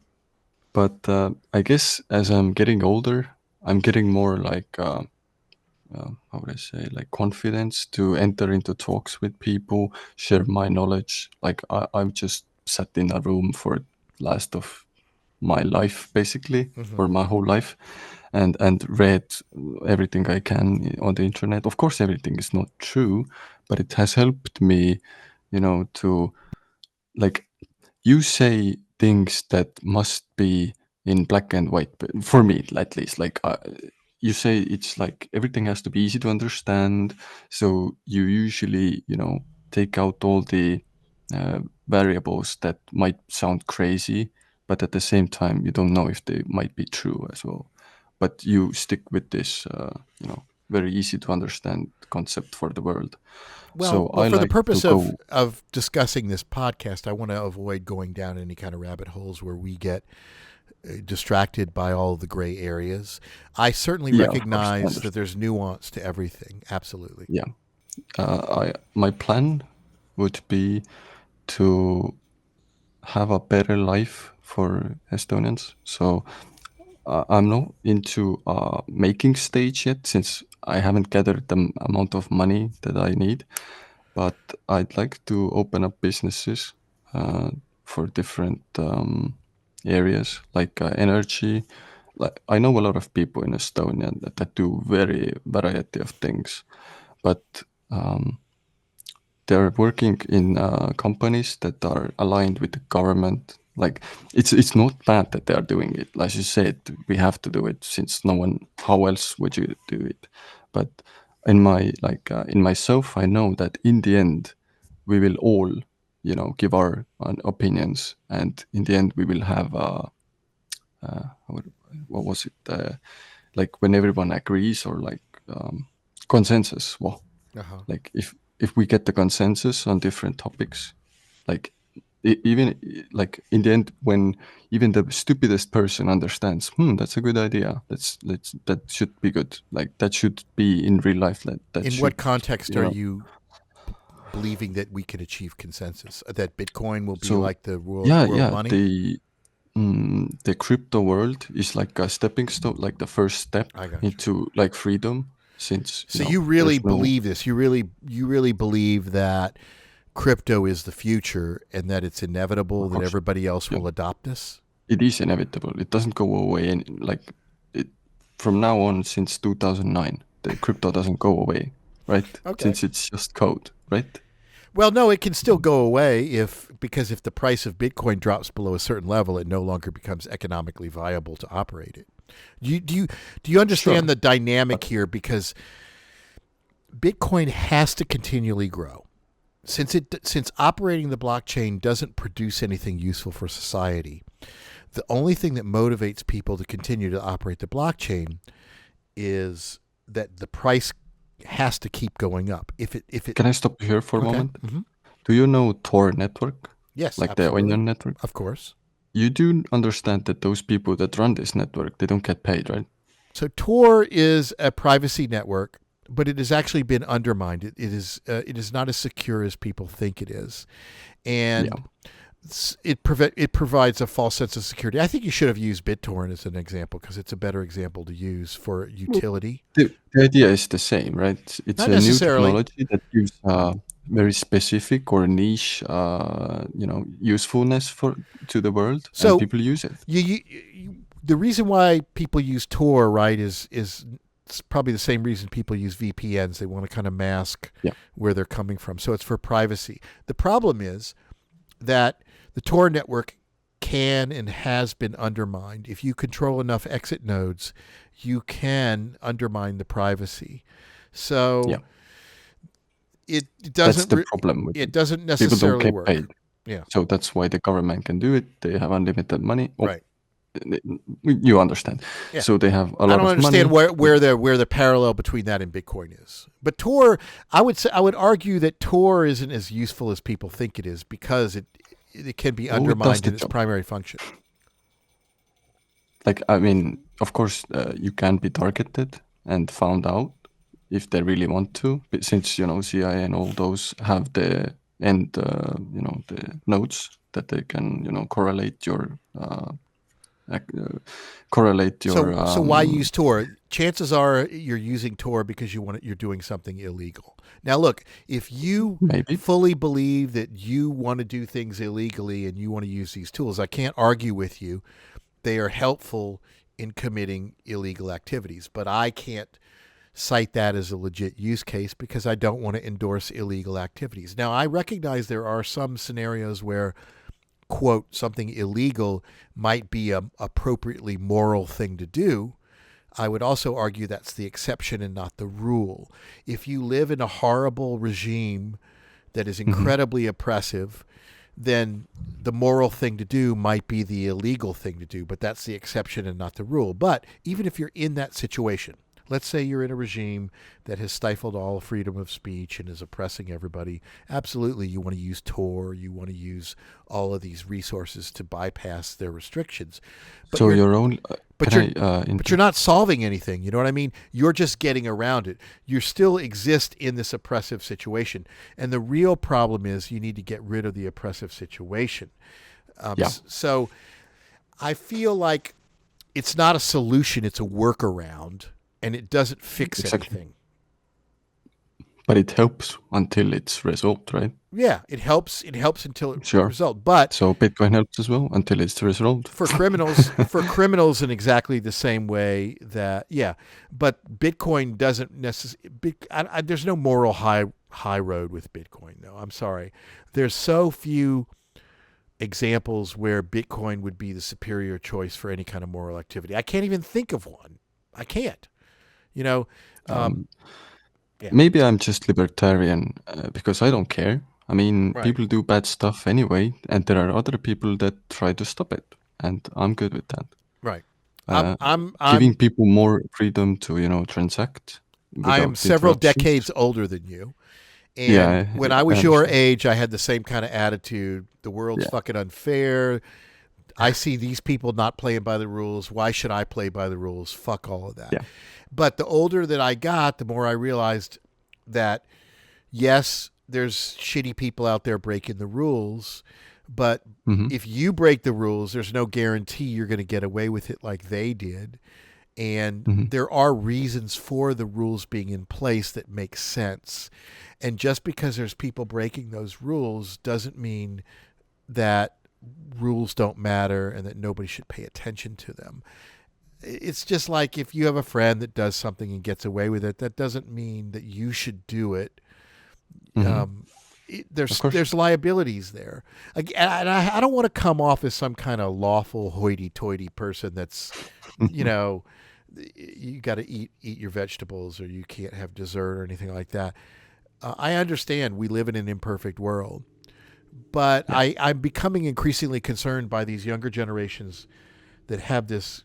but I guess as I'm getting older, I'm getting more like how would I say, like confidence to enter into talks with people, share my knowledge. Like I've just sat in a room for last of my life basically, Hmm. or my whole life, and read everything I can on the internet. Of course, everything is not true, but it has helped me, to like you say things that must be in black and white, but for me at least, like you say it's like everything has to be easy to understand, so you usually take out all the variables that might sound crazy, but at the same time you don't know if they might be true as well, but you stick with this very easy to understand concept for the world. Well, So well, I for the like to purpose of go. of discussing this podcast, I want to avoid going down any kind of rabbit holes where we get distracted by all the gray areas. I certainly Yeah, of course, I recognize that understand. there's nuance to everything. Absolutely. Yeah. My plan would be to have a better life for Estonians. So I'm not into making stage yet, since I haven't gathered the amount of money that I need. But I'd like to open up businesses uh, for different areas, like energy. Like I know a lot of people in Estonia that do very variety of things, but um, they're working in companies that are aligned with the government. Like it's not bad that they are doing it. As you said, we have to do it, since no one. How else would you do it? But in myself, I know that in the end, we will all give our opinions, and in the end, we will have what, what was it? Like when everyone agrees, or like consensus. Well, Uh-huh. like if we get the consensus on different topics, like like in the end, when even the stupidest person understands, that's a good idea, that should be good, like that should be in real life, that In should what context you are know you believing that we can achieve consensus? That Bitcoin will be so like the world yeah, world yeah, money? the crypto world is like a stepping stone, like the first step I got you. into like freedom, since So you really there's no. believe this? You really believe that crypto is the future and that it's inevitable Of that course, everybody else yeah. will adopt this? It is inevitable. It doesn't go away. And like it from now on, since 2009. the crypto doesn't go away, right? Okay. Since it's just code, right? Well, no, it can still go away because if the price of Bitcoin drops below a certain level, it no longer becomes economically viable to operate it. Do you understand Sure. the dynamic here? Because Bitcoin has to continually grow. Since operating the blockchain doesn't produce anything useful for society, the only thing that motivates people to continue to operate the blockchain is that the price has to keep going up. If it Can I stop you here for a okay. moment? Mm-hmm. Do you know Tor network? Yes, Like absolutely. the Onion network? Of course. You do understand that those people that run this network, they don't get paid, right? So Tor is a privacy network, but it has actually been undermined. It is not as secure as people think it is, and it provides a false sense of security. I think you should have used BitTorrent as an example because it's a better example to use for utility. The idea is the same, right? It's Not a new necessarily. technology that gives very specific or niche, usefulness to the world, and So people use it. the reason why people use Tor, right, is it's probably the same reason people use VPNs. They want to kind of mask where they're coming from. So it's for privacy. The problem is that the Tor network can and has been undermined. If you control enough exit nodes, you can undermine the privacy. So it doesn't. That's the problem with it. Doesn't necessarily people don't get work. paid. Yeah. So that's why the government can do it. They have unlimited money. Right. You understand. Yeah. So they have a lot of money. I don't understand where the parallel between that and Bitcoin is. But Tor, I would argue that Tor isn't as useful as people think it is because it can be undermined in its primary function. Like, I mean, of course, you can be targeted and found out if they really want to, but since CIA and all those have the the nodes that they can correlate your So why use Tor? Chances are you're using Tor because you're doing something illegal. Now look, if you fully believe that you want to do things illegally and you want to use these tools, I can't argue with you. They are helpful in committing illegal activities, but I can't cite that as a legit use case because I don't want to endorse illegal activities. Now, I recognize there are some scenarios where, quote, something illegal might be an appropriately moral thing to do. I would also argue that's the exception and not the rule. If you live in a horrible regime that is incredibly oppressive, then the moral thing to do might be the illegal thing to do, but that's the exception and not the rule. But even if you're in that situation, let's say you're in a regime that has stifled all freedom of speech and is oppressing everybody. Absolutely, you want to use Tor. You want to use all of these resources to bypass their restrictions. But so your own. But you're not solving anything. You know what I mean? You're just getting around it. You still exist in this oppressive situation. And the real problem is you need to get rid of the oppressive situation. So I feel like it's not a solution. It's a workaround. And it doesn't fix anything. But it helps until it's resolved, right? Yeah, it helps. It helps until it's resolved. But so Bitcoin helps as well until it's resolved. For criminals in exactly the same way that but Bitcoin doesn't necessarily. There's no moral high road with Bitcoin. No, I'm sorry. There's so few examples where Bitcoin would be the superior choice for any kind of moral activity. I can't even think of one. I can't. Maybe I'm just libertarian because I don't care. I mean, people do bad stuff anyway, and there are other people that try to stop it, and I'm good with that. Right. I'm giving people more freedom to transact. I am several decades older than you. And when I was your age, I had the same kind of attitude. The world's fucking unfair. I see these people not playing by the rules. Why should I play by the rules? Fuck all of that. Yeah. But the older that I got, the more I realized that, yes, there's shitty people out there breaking the rules. But if you break the rules, there's no guarantee you're going to get away with it like they did. And there are reasons for the rules being in place that make sense. And just because there's people breaking those rules doesn't mean that rules don't matter and that nobody should pay attention to them. it's just like if you have a friend that does something and gets away with it, that doesn't mean that you should do it. Hmm. Of course. There's liabilities there. And I don't want to come off as some kind of lawful hoity-toity person that's, you know, you got to eat your vegetables or you can't have dessert or anything like that. I understand we live in an imperfect world, but Yeah. I'm becoming increasingly concerned by these younger generations that have this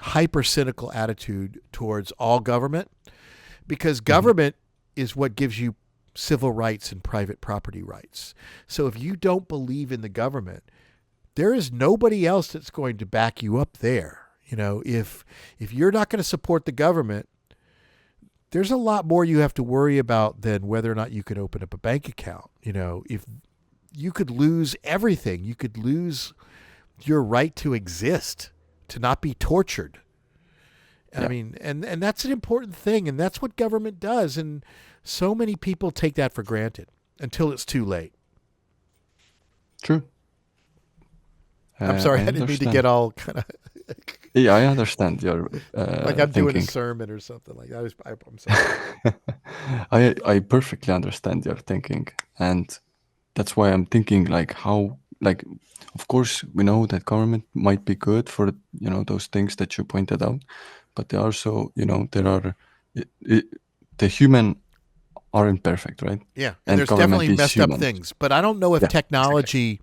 hyper cynical attitude towards all government, because government is what gives you civil rights and private property rights. So if you don't believe in the government, there is nobody else that's going to back you up there. You know, if you're not going to support the government, there's a lot more you have to worry about than whether or not you can open up a bank account. You know, if you could lose everything, you could lose your right to exist, to not be tortured. I mean, and that's an important thing, and that's what government does. And so many people take that for granted until it's too late. True. I'm sorry, I didn't mean to get all kind of Yeah, I understand your like I'm doing a thinking. sermon or something like that. I'm sorry. I perfectly understand your thinking, and that's why I'm thinking like how, like, of course we know that government might be good for, you know, those things that you pointed out, but they also, you know, there are the human aren't perfect, right? Yeah, and And there's government definitely is messed up human. things, but I don't know if Yeah, exactly. technology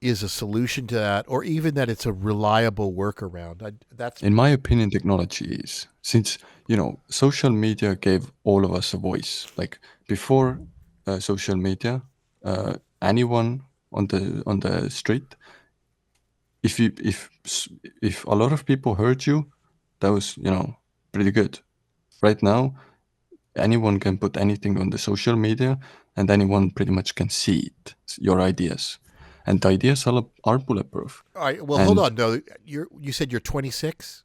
is a solution to that, or even that it's a reliable workaround. That's In my opinion, technology is, since, you know, social media gave all of us a voice. Like before social media, anyone on the street, if you if a lot of people heard you, that was, you know, pretty good. Right now, anyone can put anything on the social media, and anyone pretty much can see it, your ideas, and the ideas are bulletproof. all right. Well, hold And on. No, you said you're 26.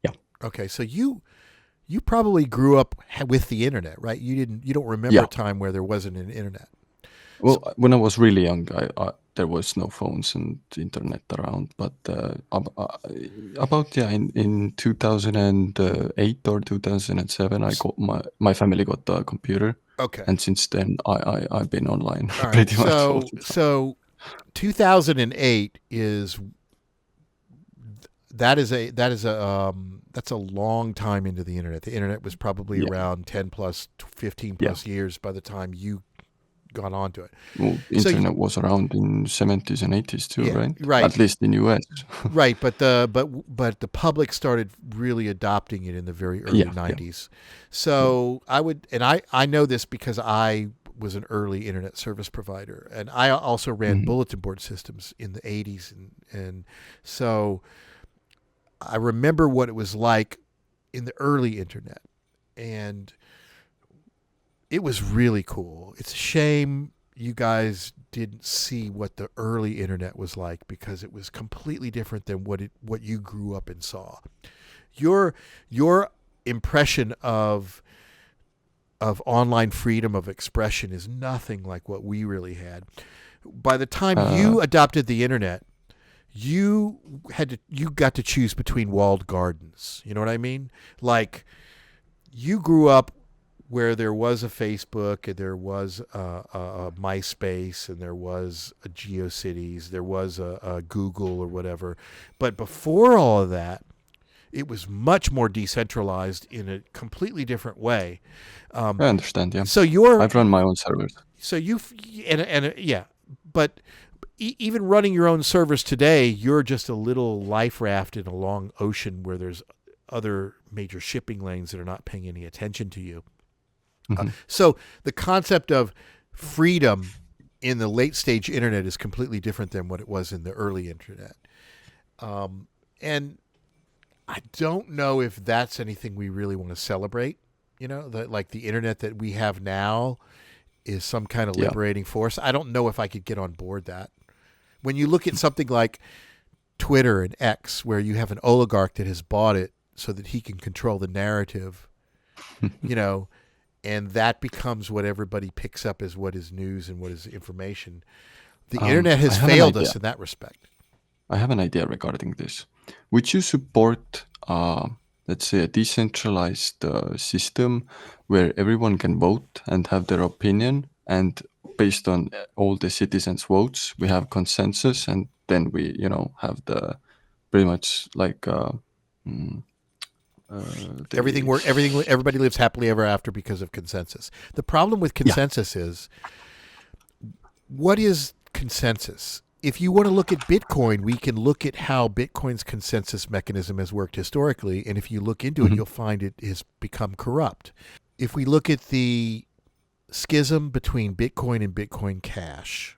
yeah, Okay, so you probably grew up with the internet, right? You don't remember yeah. a time where there wasn't an internet. So, Well, when I was really young, there was no phones and internet around. But about, yeah, in 2008 or 2007, I got my family got a computer, okay. and since then I've been online All right. pretty much all So the time. so 2008 is that's a long time into the internet. The internet was probably Yeah, around 10 plus 15 yeah. plus years by the time you got onto it. Well, So internet was around in 70s and 80s too, yeah, right? right. At least in US. Right, but the public started really adopting it in the very early Yeah, yeah, 90s. yeah. So I know this because I was an early internet service provider, and I also ran Mhm. bulletin board systems in the 80s, and so I remember what it was like in the early internet, and it was really cool. It's a shame you guys didn't see what the early internet was like, because it was completely different than what you grew up and saw. Your impression of online freedom of expression is nothing like what we really had. By the time Uh, you adopted the internet, you got to choose between walled gardens. You know what I mean? Like, you grew up where there was a Facebook, and there was a MySpace, and there was a GeoCities, there was a Google or whatever. But before all of that, it was much more decentralized in a completely different way. I understand, yeah. So you're I've run my own servers. so you and yeah, but even running your own servers today, you're just a little life raft in a long ocean where there's other major shipping lanes that are not paying any attention to you. Mhm. So the concept of freedom in the late stage internet is completely different than what it was in the early internet. And I don't know if that's anything we really want to celebrate. You know, that like the internet that we have now is some kind of Yeah. liberating force. I don't know if I could get on board that. When you look at something like Twitter and X, where you have an oligarch that has bought it so that he can control the narrative, you know, and that becomes what everybody picks up as what is news and what is information. The internet I has have an failed idea. us in that respect. I have an idea regarding this. Would you support, let's say, a decentralized system where everyone can vote and have their opinion, and based on all the citizens' votes, we have consensus, and then we, have the pretty much like the Everybody lives happily ever after because of consensus. The problem with yeah. consensus is, what is consensus? If you want to look at Bitcoin, we can look at how Bitcoin's consensus mechanism has worked historically, and if you look into it, you'll find it has become corrupt. If we look at the schism between Bitcoin and Bitcoin Cash,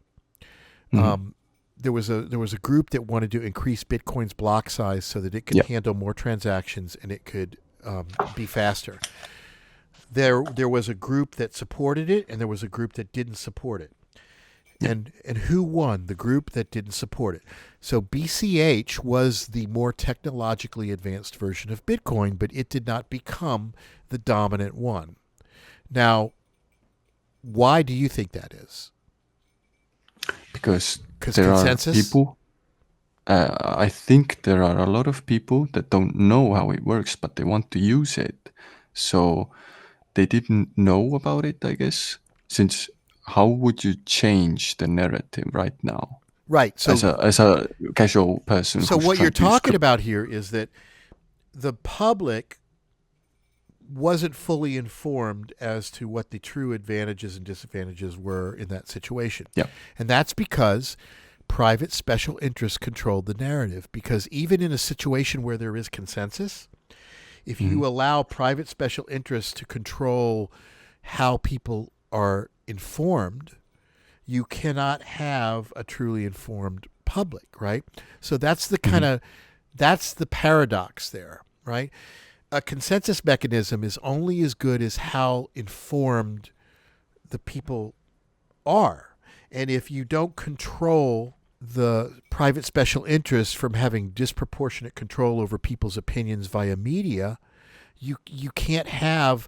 there was a group that wanted to increase Bitcoin's block size so that it could handle more transactions and it could be faster. There was a group that supported it, and there was a group that didn't support it. And who won? The group that didn't support it. So BCH was the more technologically advanced version of Bitcoin, but it did not become the dominant one. Now, why do you think that is? Because there consensus? Are people. I think there are a lot of people that don't know how it works, but they want to use it. So they didn't know about it, I guess, since how would you change the narrative right now? Right. So as a casual person. So what you're talking about here is that the public wasn't fully informed as to what the true advantages and disadvantages were in that situation. Yeah. And that's because private special interests controlled the narrative. Because even in a situation where there is consensus, if you allow private special interests to control how people are informed, you cannot have a truly informed public, right? So that's the that's the paradox there, right? A consensus mechanism is only as good as how informed the people are. And if you don't control the private special interests from having disproportionate control over people's opinions via media, you can't have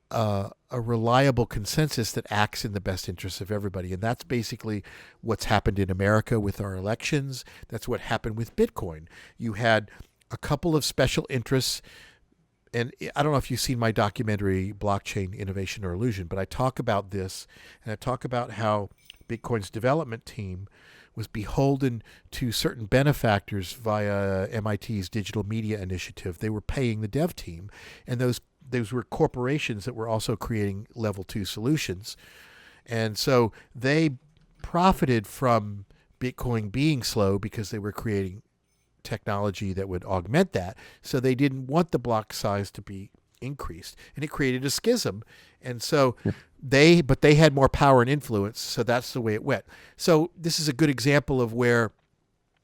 a reliable consensus that acts in the best interests of everybody. And that's basically what's happened in America with our elections. That's what happened with Bitcoin. You had a couple of special interests. And I don't know if you've seen my documentary, Blockchain Innovation or Illusion, but I talk about this, and I talk about how Bitcoin's development team was beholden to certain benefactors via MIT's Digital Media Initiative. They were paying the dev team, and those were corporations that were also creating level 2 solutions. And so they profited from Bitcoin being slow because they were creating technology that would augment that. So they didn't want the block size to be increased, and it created a schism. And so they had more power and influence. So that's the way it went. So this is a good example of where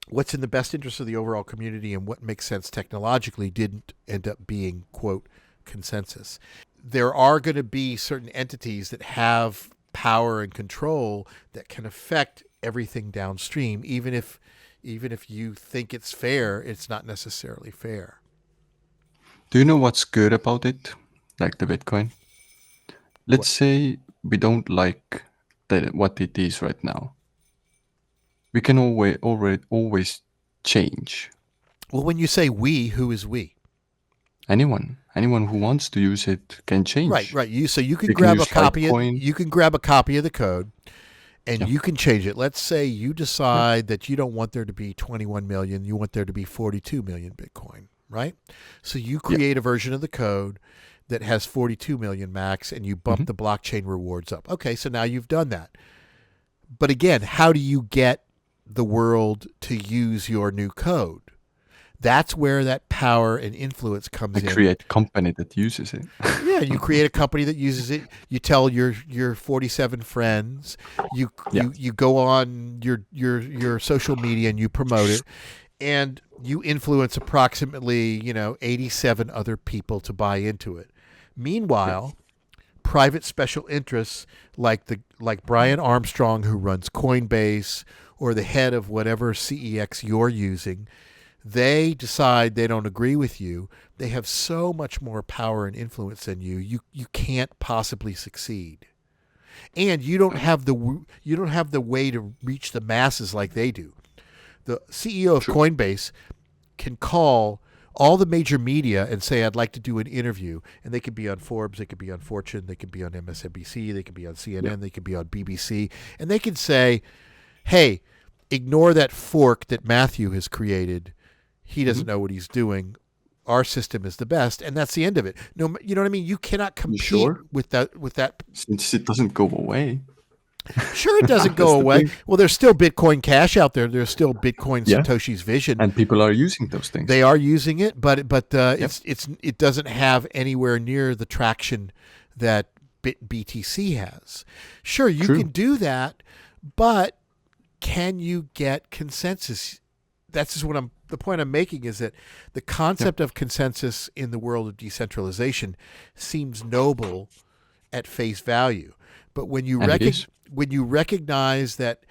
what's in the best interest of the overall community and what makes sense technologically didn't end up being, quote, consensus. There are going to be certain entities that have power and control that can affect everything downstream, even if you think it's fair, it's not necessarily fair. Do you know what's good about it? Like the Bitcoin? Let's say we don't like what it is right now. We can always change. Well, when you say we, who is we? Anyone who wants to use it can change. Right. You can grab a copy of the code, and you can change it. Let's say you decide that you don't want there to be 21 million, you want there to be 42 million Bitcoin, right? So you create a version of the code that has 42 million max, and you bump the blockchain rewards up. Okay, so now you've done that. But again, how do you get the world to use your new code? That's where that power and influence comes in. Create a company that uses it. Yeah, you create a company that uses it. You tell your 47 friends. You go on your social media and you promote it, and you influence approximately 87 other people to buy into it. Meanwhile, private special interests like Brian Armstrong, who runs Coinbase, or the head of whatever CEX you're using, they decide they don't agree with you. They have so much more power and influence than you. You can't possibly succeed, and you don't have the way to reach the masses like they do. The CEO of True. Coinbase can call all the major media and say, I'd like to do an interview. And they could be on Forbes, they could be on Fortune, they could be on MSNBC, they could be on CNN, they could be on BBC. And they could say, hey, ignore that fork that Matthew has created. He doesn't know what he's doing. Our system is the best. And that's the end of it. No, you know what I mean? You cannot compete with that. Since it doesn't go away. Sure, it doesn't go away. Well, there's still Bitcoin Cash out there. There's still Bitcoin Satoshi's Vision, and people are using those things. They are using it, but it doesn't have anywhere near the traction that BTC has. Sure, you can do that, but can you get consensus? That's just the point I'm making is that the concept of consensus in the world of decentralization seems noble at face value. But when you recognize that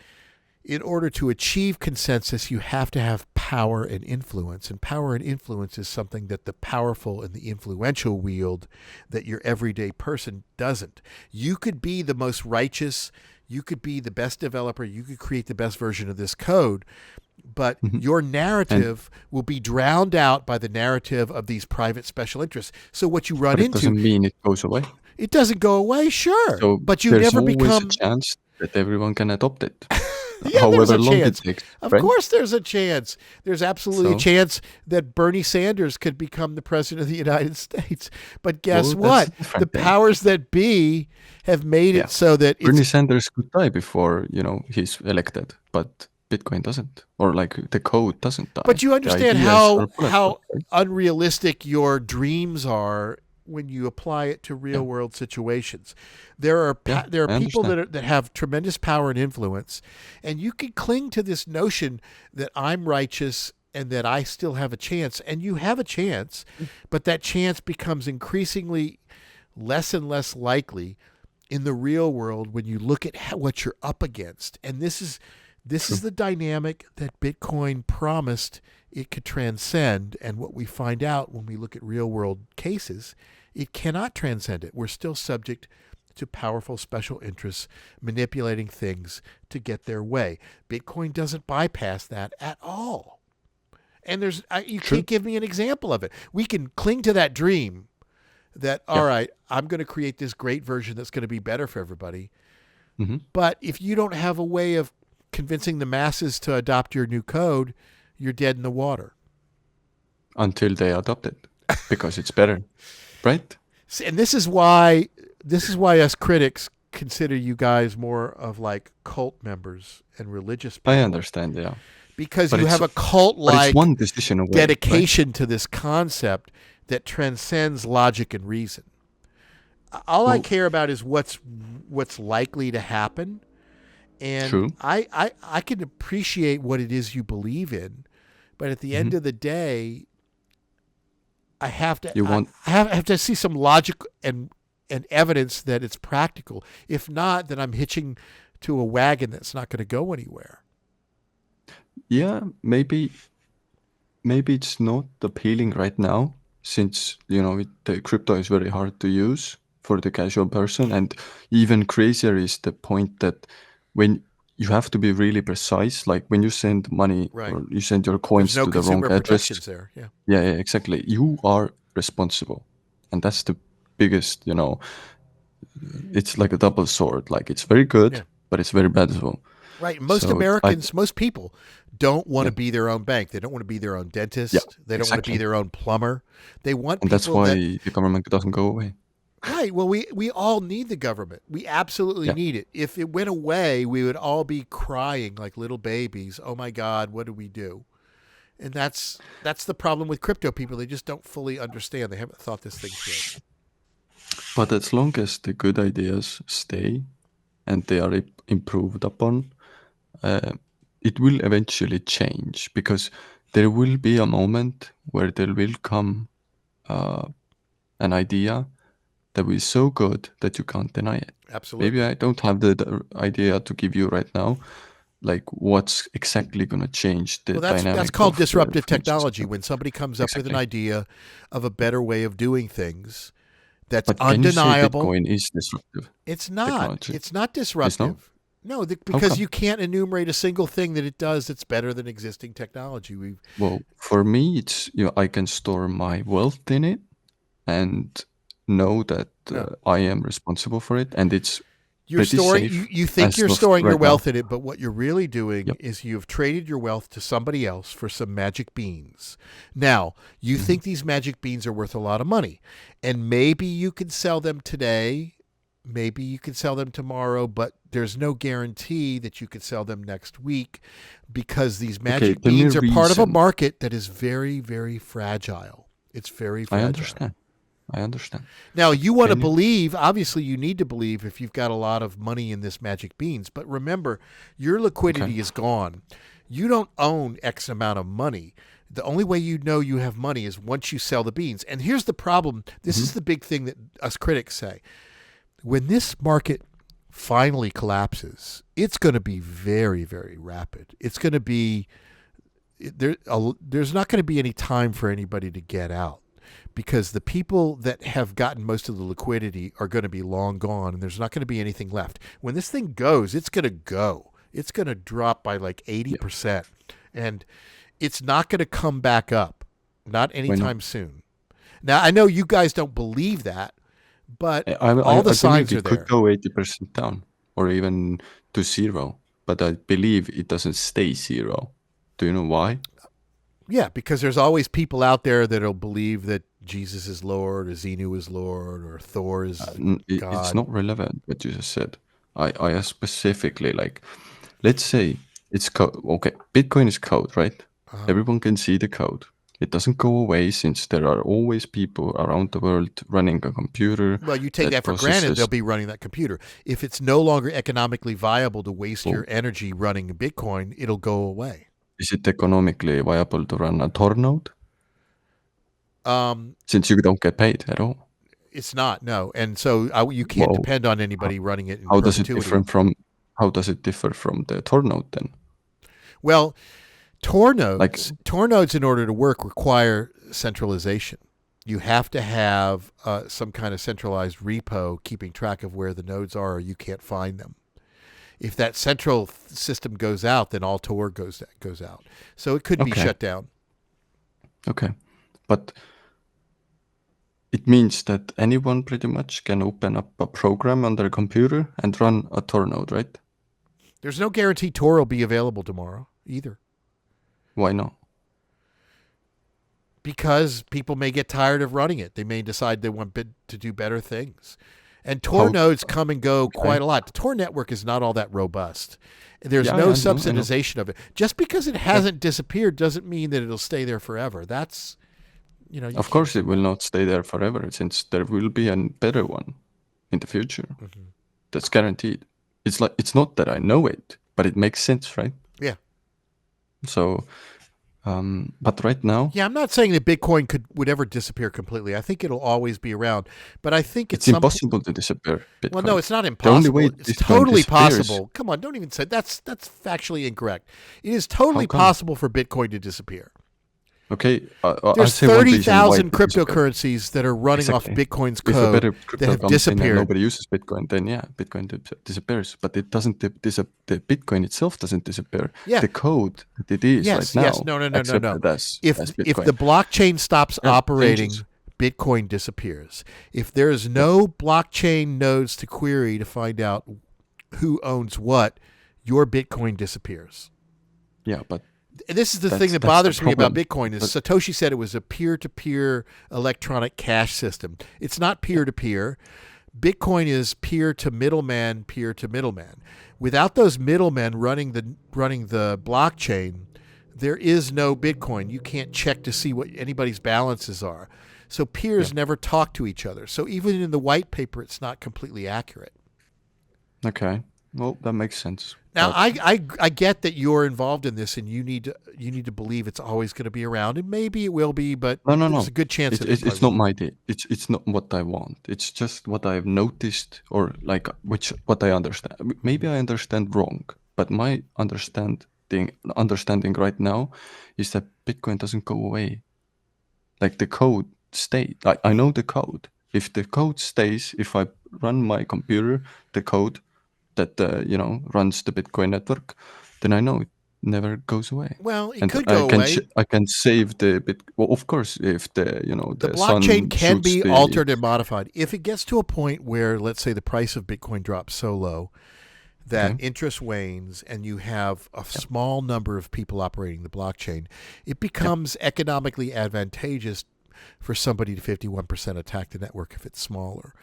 in order to achieve consensus, you have to have power and influence. And power and influence is something that the powerful and the influential wield that your everyday person doesn't. You could be the most righteous, you could be the best developer, you could create the best version of this code, but your narrative will be drowned out by the narrative of these private special interests. So what you run into... But it doesn't mean it goes away. It doesn't go away, sure. So but you never become... There's always a chance that everyone can adopt it. However long it takes. Of course there's a chance. There's absolutely a chance that Bernie Sanders could become the president of the United States. But guess what? The powers that be have made it so that... Bernie Sanders could die before, he's elected, but Bitcoin doesn't. Or like the code doesn't die. But you understand how unrealistic your dreams are when you apply it to real world situations. There are people that have tremendous power and influence, and you can cling to this notion that I'm righteous and that I still have a chance, and you have a chance, but that chance becomes increasingly less and less likely in the real world when you look at what you're up against. And this is the dynamic that Bitcoin promised it could transcend, and what we find out when we look at real world cases, it cannot transcend it. We're still subject to powerful special interests manipulating things to get their way. Bitcoin doesn't bypass that at all. And you can't give me an example of it. We can cling to that dream that, all right, I'm going to create this great version that's going to be better for everybody. But if you don't have a way of convincing the masses to adopt your new code, you're dead in the water. Until they adopt it, because it's better, right? And this is why us critics consider you guys more of like cult members and religious people. I understand, yeah. Because you have a cult-like one decision away, dedication to this concept that transcends logic and reason. All I care about is what's likely to happen. And I can appreciate what it is you believe in, but at the end of the day, I have to see some logic and evidence that it's practical. If not, then I'm hitching to a wagon that's not going to go anywhere. Yeah, maybe it's not appealing right now, since the crypto is very hard to use for the casual person, and even crazier is the point that when you have to be really precise, like when you send money or you send your coins to the wrong address. There. Yeah, exactly. You are responsible, and that's the biggest. It's like a double sword. Like it's very good, but it's very bad as well. Right. Most Americans, most people don't want to be their own bank. They don't want to be their own dentist. They don't want to be their own plumber. They want and that's why the government doesn't go away. Right. Well, we all need the government. We absolutely need it. If it went away, we would all be crying like little babies. Oh my God, what do we do? And that's the problem with crypto people. They just don't fully understand. They haven't thought this thing through. But as long as the good ideas stay and they are improved upon, it will eventually change, because there will be a moment where there will come an idea that is so good that you can't deny it. Absolutely. Maybe I don't have the idea to give you right now, like what's exactly going to change the dynamic. That's called disruptive technology. When somebody comes up with an idea of a better way of doing things that's undeniable. Can you say Bitcoin is disruptive? It's not. Technology? It's not disruptive. No, How because come? you can't enumerate a single thing that it does that's better than existing technology. Well, for me, it's I can store my wealth in it and know that No. I am responsible for it, and it's You're pretty storing, safe you think as you're of storing your right now. wealth in it, but what you're really doing Yep. is you've traded your wealth to somebody else for some magic beans. Now, you Mhm. think these magic beans are worth a lot of money, and maybe you could sell them today, maybe you could sell them tomorrow, but there's no guarantee that you could sell them next week because these Okay, magic tell me a beans are part of a reason. market that is very, very fragile. It's very I fragile. understand. I understand. Now, you want to Can you? believe, obviously, you need to believe if you've got a lot of money in this magic beans. But remember, your Okay. liquidity is gone. You don't own X amount of money. The only way you know you have money is once you sell the beans. And here's the problem. This Hmm. is the big thing that us critics say. When this market finally collapses, it's going to be very, very rapid. It's going to be, there's not going to be any time for anybody to get out because the people that have gotten most of the liquidity are going to be long gone and there's not going to be anything left. When this thing goes, it's going to go. It's going to drop by like Yeah. 80%. And it's not going to come back up, not Why not? anytime soon. Now, I know you guys don't believe that, but I all the believe signs it are could there. go 80% down or even to zero, but I believe it doesn't stay zero. Do you know why? Yeah, because there's always people out there that'll believe that Jesus is Lord or Xenu is Lord or Thor is It's God. not relevant what you just said. I asked specifically, like, let's say it's code. Okay, Bitcoin is code, right? Uh, Everyone can see the code. It doesn't go away since there are always people around the world running a computer Well, you take that that for granted, they'll processes. be running that computer. If it's no longer economically viable to waste Well, your energy running Bitcoin, it'll go away. is it economically viable to run a Tor node Um, since you don't get paid at all? it's not, no. And so you can't Well, depend on how, anybody running it in how does it perpetuity. differ from how does it differ from the Tor node then? Well, Tor Like, nodes, Tor nodes, in order to work, require centralization. You have to have some kind of centralized repo keeping track of where the nodes are, or you can't find them. If that central system goes out, then all Tor goes out. So it could be okay, shut down. okay, but it means that anyone pretty much can open up a program on their computer and run a Tor node, right? There's no guarantee Tor will be available tomorrow either, Why not? because people may get tired of running it. They may decide they want to do better things. And Tor How? nodes come and go Okay. quite a lot. The Tor network is not all that robust. There's Yeah, no I know, I know. subsidization of it. Just because it Yeah. hasn't disappeared doesn't mean that it'll stay there forever. That's, you Of can't. course, it will not stay there forever, since there will be a better one in the future. Mhm. That's guaranteed. It's like it's not that I know it, but it makes sense, right? Yeah. So, but right now, Yeah, I'm not saying that Bitcoin would ever disappear completely. I think it'll always be around. But I think at it's some impossible to disappear well, no, Bitcoin. it's not The only way impossible. It's Bitcoin totally disappears, possible. Come on, don't even say that's factually incorrect. It is how totally come? possible for Bitcoin to disappear. Okay, I'll There's say one reason why it 30,000 could disappear. cryptocurrencies that are running off Exactly. Bitcoin's If a code better that crypto have comes in and disappeared. nobody uses Bitcoin, then yeah, Bitcoin disappears. But it doesn't. The Bitcoin itself doesn't disappear. Yeah. The code that it is right Yes. Yes. now No. No. No. No. No. accepted as If Bitcoin. the blockchain stops Yeah, changes. operating, Bitcoin disappears. If there is no blockchain nodes to query to find out who owns what, your Bitcoin disappears. Yeah, but And this is the thing that's that that's the bothers me about problem. Bitcoin is But Satoshi said it was a peer-to-peer electronic cash system. It's not peer-to-peer. Bitcoin is peer to middleman, peer to middleman. Without those middlemen running the blockchain, there is no Bitcoin. You can't check to see what anybody's balances are. So yeah, peers never talk to each other. So even in the white paper, it's not completely accurate. okay. Well, that makes sense. Now, But I get that you're involved in this, and you need to believe it's always going to be around, and maybe it will be, but there's no. a good chance that it It's probably not won't. my idea. It's not what I want. It's just what I've noticed, or like what I understand. Maybe I understand wrong, but my understanding right now is that Bitcoin doesn't go away. Like the code stays. I know the code. If the code stays, if I run my computer, the code that runs the Bitcoin network, then I know it never goes away. Well, it And could go away. I can save the bit. Well, of course, if the The the blockchain sun can shoots be the altered and modified. If it gets to a point where, let's say, the price of Bitcoin drops so low that okay, interest wanes and you have a yep, small number of people operating the blockchain, it yep. becomes economically advantageous for somebody to 51% attack the network if it's smaller.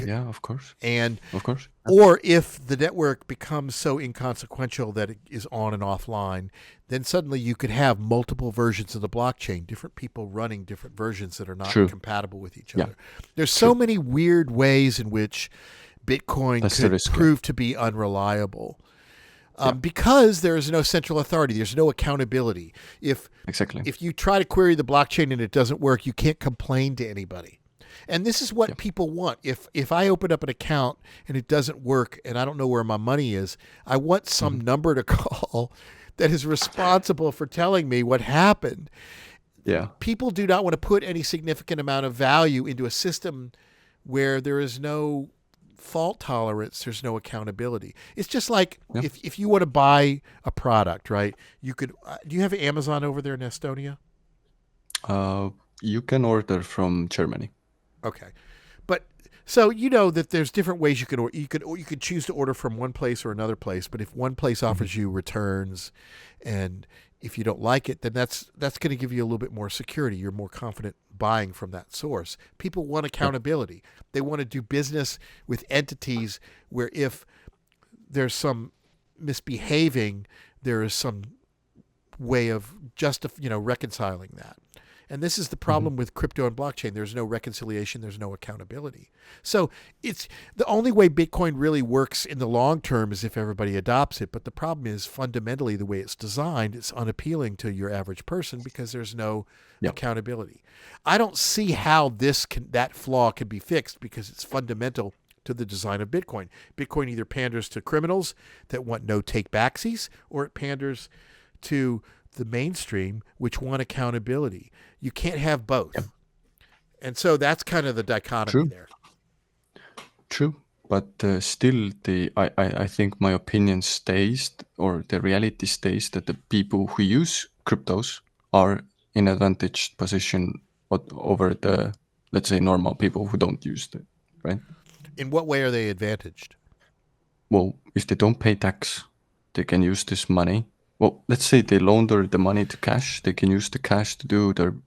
Yeah, of course, And of course. or if the network becomes so inconsequential that it is on and offline, then suddenly you could have multiple versions of the blockchain, different people running different versions that are not True. compatible with each Yeah, other. There's so true. many weird ways in which Bitcoin That's the could risk. Yeah, prove to be unreliable. yeah, Because there is no central authority, there's no accountability. exactly. If you try to query the blockchain and it doesn't work, you can't complain to anybody. And this is what Yep. people want. If I open up an account and it doesn't work and I don't know where my money is, I want some hmm number to call that is responsible for telling me what happened. Yeah, People do not want to put any significant amount of value into a system where there is no fault tolerance, there's no accountability. It's just like yeah. if you want to buy a product, right? You could do you have Amazon over there in Estonia? You can order from Germany. Okay. But so you know that there's different ways you could you could choose to order from one place or another place, but if one place hmm offers you returns and if you don't like it, then that's going to give you a little bit more security. You're more confident buying from that source. People want Yep. accountability. They want to do business with entities where if there's some misbehaving, there is some way of reconciling that. And this is the hmm problem with crypto and blockchain. There's no reconciliation. There's no accountability. So it's the only way Bitcoin really works in the long term is if everybody adopts it. But the problem is fundamentally the way it's designed, it's unappealing to your average person because there's no Yep. accountability. I don't see how that flaw can be fixed because it's fundamental to the design of Bitcoin. Bitcoin either panders to criminals that want no take backsies or it panders to the mainstream, which want accountability. You can't have Yep. both. And so that's kind of the dichotomy True. there. True. But still, I think my opinion stays, or the reality stays, that the people who use cryptos are in advantaged position over the, let's say, normal people who don't use it, right? In what way are they advantaged? Well, if they don't pay tax, they can use this money. Well, let's say they launder the money to cash. They can use the cash to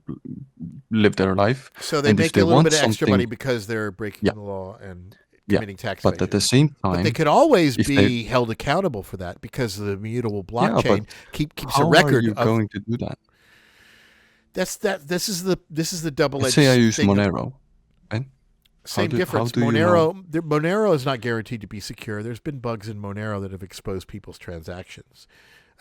live their life. So they And if make a they little want bit of extra something, money because they're breaking yeah, the law and yeah. committing tax But at evasion. the same But they time, could always if they, be held accountable for that because the immutable yeah, but blockchain keeps a how are record you of going to do that? this is the Let's say I double-edged use thing of Monero, right? same How difference. do you know? Monero is not guaranteed to be secure. There's been bugs in Monero that have exposed people's transactions.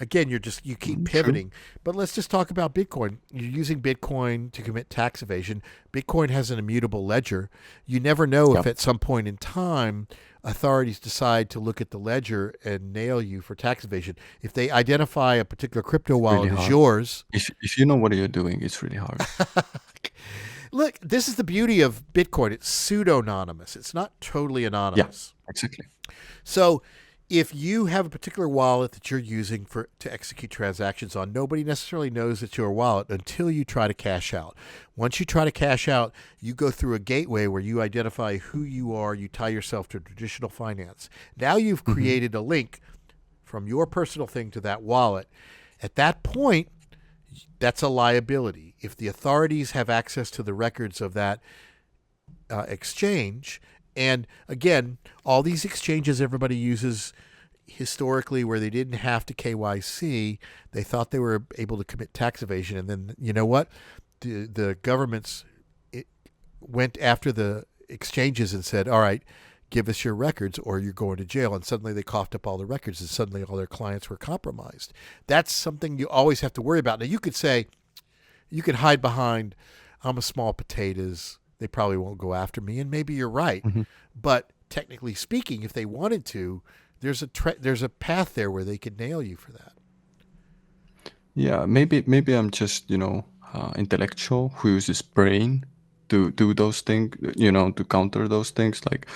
Again, you keep True. pivoting. But let's just talk about Bitcoin. You're using Bitcoin to commit tax evasion. Bitcoin has an immutable ledger. You never know Yeah, if at some point in time authorities decide to look at the ledger and nail you for tax evasion. If they identify a particular crypto really wallet as hard. yours, If you know what you're doing, it's really hard. look, this is the beauty of Bitcoin. It's pseudonymous. It's not totally Yeah, anonymous. exactly. So if you have a particular wallet that you're using to execute transactions on, nobody necessarily knows it's your wallet until you try to cash out. Once you try to cash out, you go through a gateway where you identify who you are, you tie yourself to traditional finance. Now you've hmm created a link from your personal thing to that wallet. At that point, that's a liability. If the authorities have access to the records of that exchange. And again, all these exchanges everybody uses historically where they didn't have to KYC, they thought they were able to commit tax evasion. And then, you know what? The governments went after the exchanges and said, all right, give us your records or you're going to jail. And suddenly they coughed up all the records and suddenly all their clients were compromised. That's something you always have to worry about. Now, you could say, you could hide behind, I'm a small potatoes. They probably won't go after me. And maybe you're right. hmm But technically speaking, if they wanted to, there's a path there where they could nail you for that. Yeah, maybe I'm just intellectual who uses brain to do those things, to counter those things. Like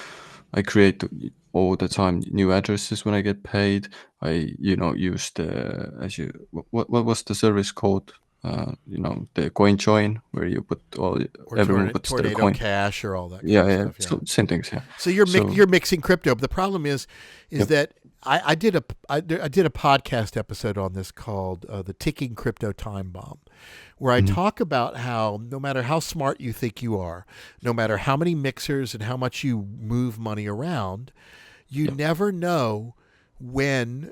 I create all the time new addresses when I get paid. I use the what was the service called? The coin join, where you put Or everyone puts their Tornado coin. Cash or all that kind Yeah, of yeah. stuff. Yeah. So same things. Yeah. So you're So you're mixing crypto. But the problem is yep. that I did a podcast episode on this called "The Ticking Crypto Time Bomb," where I Mhm. talk about how no matter how smart you think you are, no matter how many mixers and how much you move money around, you Yep. never know when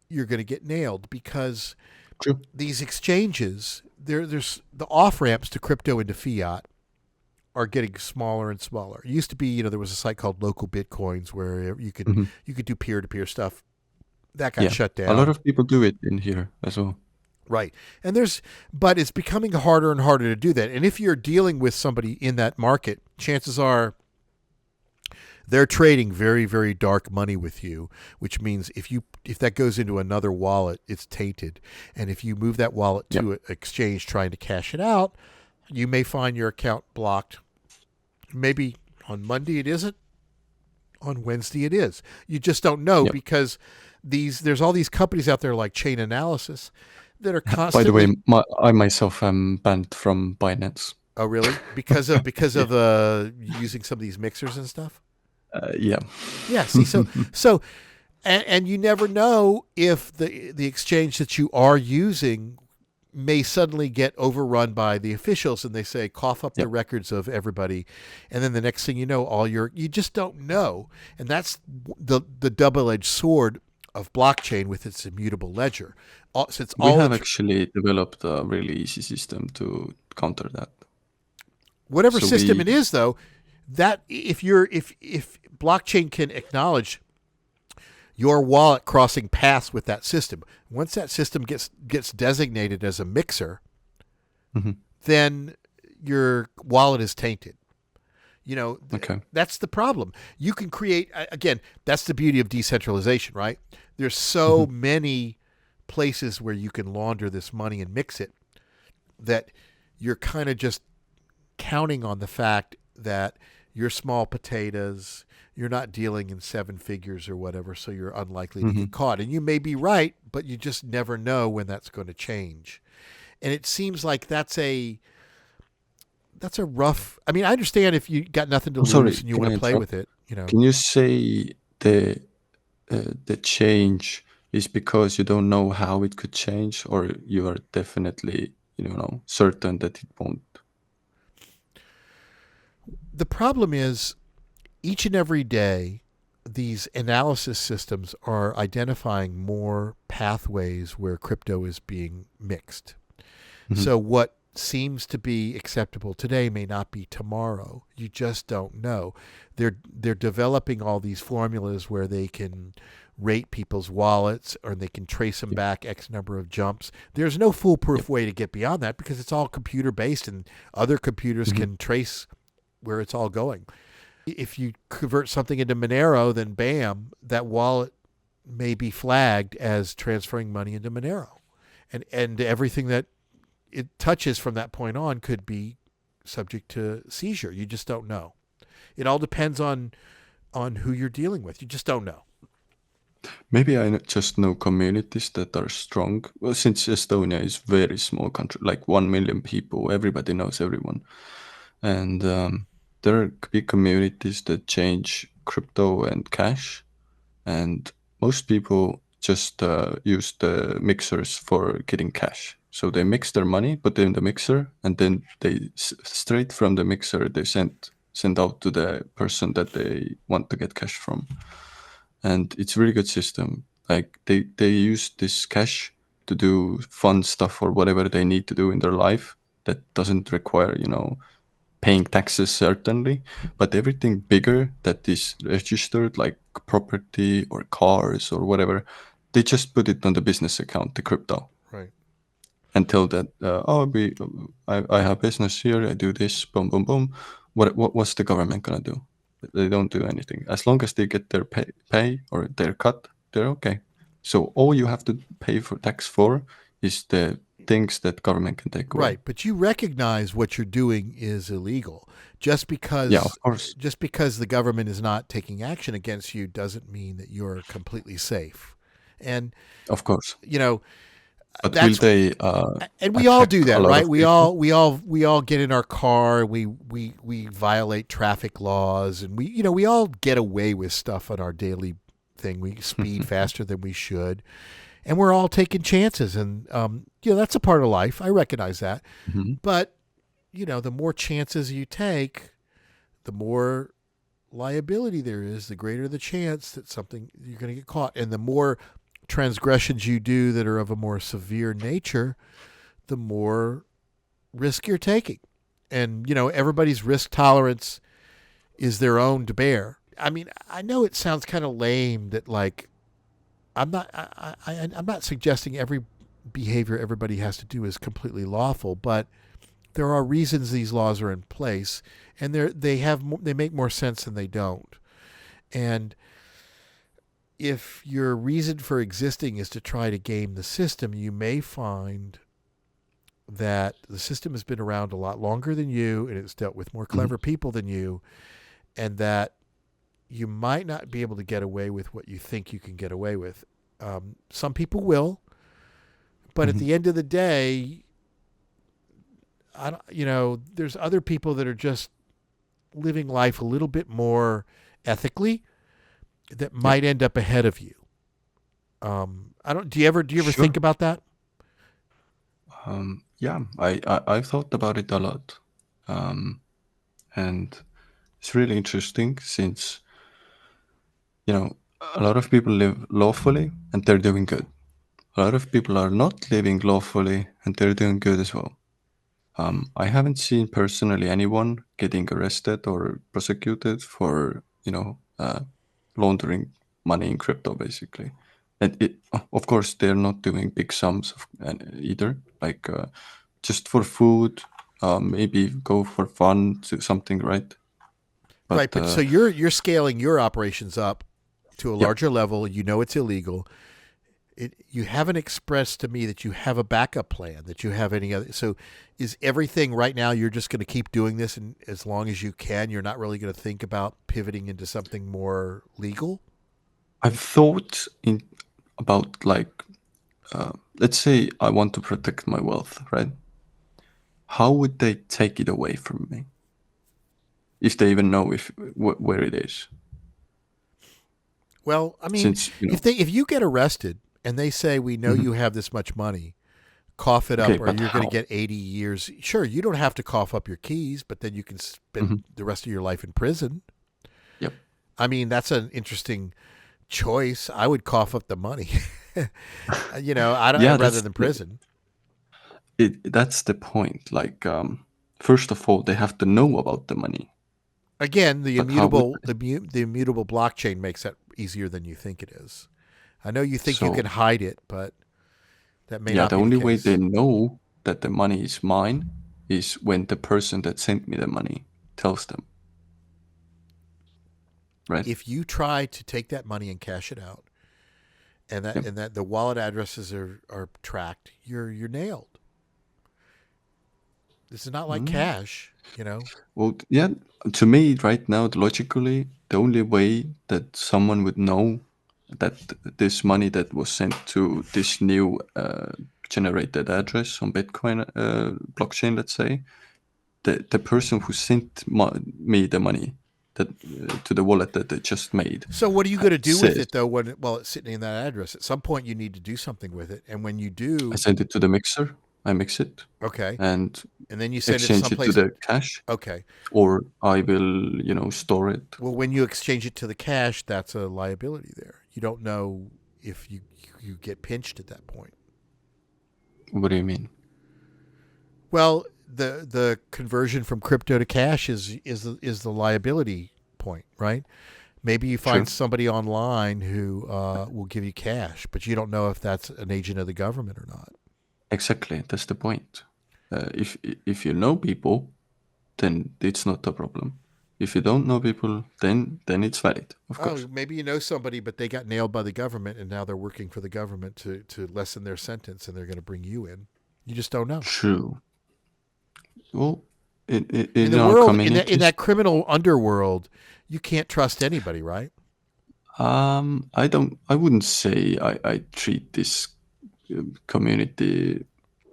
you're going to get nailed because True. these exchanges, there's the off ramps to crypto into fiat are getting smaller and smaller. It used to be, there was a site called Local Bitcoins where Mhm. you could do peer to peer stuff. That got Yeah. shut A lot down. of people do it in here as well. Right. And but it's becoming harder and harder to do that. And if you're dealing with somebody in that market, chances are they're trading very, very dark money with you, which means if that goes into another wallet, it's tainted. And if you move that wallet Yep. to an exchange trying to cash it out, you may find your account blocked. Maybe on Monday it isn't. On Wednesday it is. You just don't know Yep. because there's all these companies out there like Chain Analysis that are By the constantly. way, I myself am banned from Binance. Oh, really? Because of using some of these mixers and stuff. Yeah. Yeah. See, so and you never know if the exchange that you are using may suddenly get overrun by the officials and they say cough up the Yep. records of everybody, and then the next thing you know, you just don't know, and that's the double-edged sword of blockchain with its immutable ledger. Since We all have the actually developed a really easy system to counter that. whatever So system we it is, though, that if blockchain can acknowledge your wallet crossing paths with that system, once that system gets designated as a mixer, Mhm. then your wallet is tainted. Okay. That's the problem. You can create, again, that's the beauty of decentralization, right? There's so Mhm. many places where you can launder this money and mix it that you're kind of just counting on the fact that you're small potatoes, you're not dealing in seven figures or whatever, so you're unlikely to Mhm. get caught. And you may be right, but you just never know when that's going to change. And it seems like that's a rough. I mean, I understand if you got nothing to Oh, lose sorry, and you can want I to play interrupt? with it, Can you say the change is because you don't know how it could change, or you are definitely certain that it won't? The problem is each and every day these analysis systems are identifying more pathways where crypto is being mixed. Mhm. So what seems to be acceptable today may not be tomorrow. You just don't know. They're developing all these formulas where they can rate people's wallets or they can trace them Yeah. back X number of jumps. There's no Yep. foolproof way to get beyond that because it's all computer based and other computers Mhm. can trace where it's all going. If you convert something into Monero, then bam, that wallet may be flagged as transferring money into Monero. And everything that it touches from that point on could be subject to seizure. You just don't know. It all depends on who you're dealing with. You just don't know. Maybe I just know communities that are strong. Well, since Estonia is very small country, like 1 million people, everybody knows everyone, and there are big communities that change crypto and cash, and most people just use the mixers for getting cash. So they mix their money, put it in the mixer, and then they straight from the mixer they send out to the person that they want to get cash from. And it's a really good system. Like they use this cash to do fun stuff or whatever they need to do in their life that doesn't require paying taxes, certainly, but everything bigger that is registered, like property or cars or whatever, they just put it on the business account, the crypto, Right. and tell that, I have business here, I do this, boom, boom, boom. What's the government gonna do? They don't do anything. As long as they get their pay or their cut, they're okay. So all you have to pay for tax for is the things that government can take away. Right, but you recognize what you're doing is illegal. Just Yeah, of because course. just because the government is not taking action against you doesn't mean that you're completely safe. And Of course. you know, But will that's they and we all attack do a that, lot right? of people? We all get in our car, we violate traffic laws, and we all get away with stuff on our daily thing. We speed faster than we should, and we're all taking chances, and that's a part of life. I recognize that, Hmm. but the more chances you take, the more liability there is, the greater the chance that something you're going to get caught, and the more transgressions you do that are of a more severe nature, the more risk you're taking. And everybody's risk tolerance is their own to bear. I mean, I know it sounds kind of lame that like I'm not suggesting every behavior everybody has to do is completely lawful, but there are reasons these laws are in place, and they make more sense than they don't. And if your reason for existing is to try to game the system, you may find that the system has been around a lot longer than you, and it's dealt with more Hmm. clever people than you, and that you might not be able to get away with what you think you can get away with. Some people will, but at Hmm. the end of the day, there's other people that are just living life a little bit more ethically that Yeah, might end up ahead of you. I don't. Do you ever think sure. about that? Yeah, I've thought about it a lot. Um, and it's really interesting since, you know, a lot of people live lawfully and they're doing good. A lot of people are not living lawfully and they're doing good as well. I haven't seen personally anyone getting arrested or prosecuted for, laundering money in crypto, basically. And of course, they're not doing big sums either. Like just for food, maybe go for fun to something, right? Right, But but so you're scaling your operations up to a yeah, larger level. You know it's illegal. You haven't expressed to me that you have a backup plan, that you have any other. So, is everything right now you're just going to keep doing this, and as long as you can, you're not really going to think about pivoting into something more legal? I've thought in about like, let's say I want to protect my wealth, right? How would they take it away from me if they even know where it is? Well, I mean, Since if you get arrested and they say we know Mhm. you have this much money, cough it Okay, up, or but you're going to how? get 80 years. Sure, you don't have to cough up your keys, but then you can spend Mhm. the rest of your life in prison. Yep. I mean, that's an interesting choice. I would cough up the money. I Yeah, don't rather than prison. that's the point. Like, first of all, they have to know about the money, Again, the but how would immutable they? the immutable blockchain makes that easier than you think it is. I know you think you So can hide it, but that may yeah, not the be the only way they case. know that the money is mine is when the person that sent me the money tells them, right? If you try to take that money and cash it out, and that Yep. and that the wallet addresses are tracked, you're nailed. This is not like Mm. cash. Well, yeah, to me right now, logically, the only way that someone would know that this money that was sent to this new generated address on Bitcoin blockchain, let's say, the person who sent me the money that to the wallet that they just made So what are you going to do with says it though while it's sitting in that address? At some point you need to do something with it, and when you I do, send it to the mixer, I mix it okay, and and then you send it exchange it to someplace. the cash, Okay. or I will, store it. Well, when you exchange it to the cash, that's a liability there. You don't know if you get pinched at that point. What do you mean? Well, the conversion from crypto to cash is the liability point, right? Maybe you find Sure. somebody online who will give you cash, but you don't know if that's an agent of the government or not. Exactly, that's the point. If you know people, then it's not a problem. If you don't know people, then it's valid, of course. Oh, maybe you know somebody, but they got nailed by the government, and now they're working for the government to lessen their sentence, and they're going to bring you in. You just don't know. True. Well, In in the our world, in communities, that criminal underworld, you can't trust anybody, right? I wouldn't say I treat this community,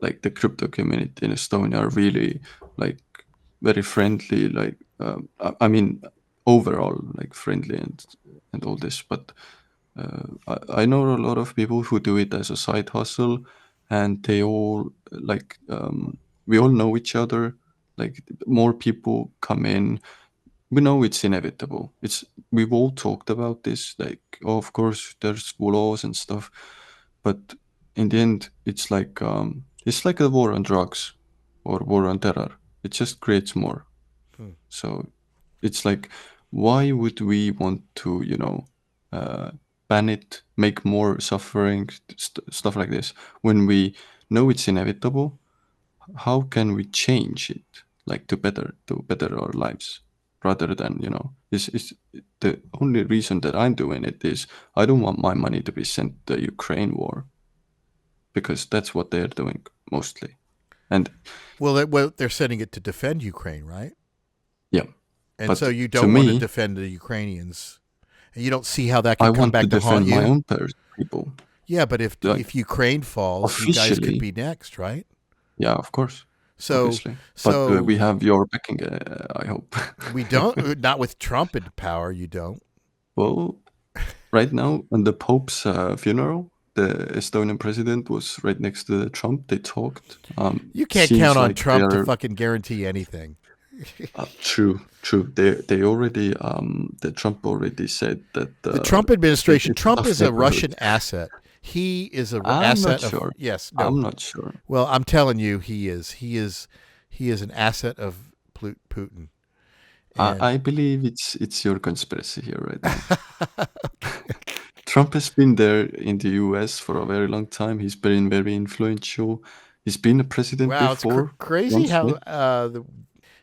like the crypto community in Estonia, are really like very friendly. Like, I mean, overall, like friendly and all this. But I know a lot of people who do it as a side hustle, and they all like we all know each other. Like more people come in, we know it's inevitable. We've all talked about this, like, oh, of course there's laws and stuff, but in the end it's like a war on drugs or war on terror. It just creates more. Hmm. So it's like, why would we want to, ban it, make more suffering, stuff like this, when we know it's inevitable? How can we change it, like to better our lives, rather than, is the only reason that I'm doing it is I don't want my money to be sent to the Ukraine war, because that's what they're doing mostly. And Well, they're sending it to defend Ukraine, right? yeah, And so but you to don't want to me, defend the Ukrainians, and you don't see how that I could come want to back to haunt defend my you. own people. Yeah, but if Like, Ukraine falls, you guys could officially, be next, right? yeah, of course, So obviously, but we so have your backing, I hope. we don't, not with Trump in power. You don't. Well, right now, on the Pope's funeral, the Estonian president was right next to Trump. They talked. You can't count Seems on like Trump to they're fucking guarantee anything. true, true. They already the Trump already said that The Trump that administration. this Trump stuff is a never Russian hurt. asset. He is a I'm not asset of, sure. yes, no. I'm not sure. Well, I'm telling you, he is. He is an asset of Putin. And I believe it's your conspiracy here right now. Trump has been there in the U.S. for a very long time. He's been very influential. He's been a president wow, it's before crazy once, how right?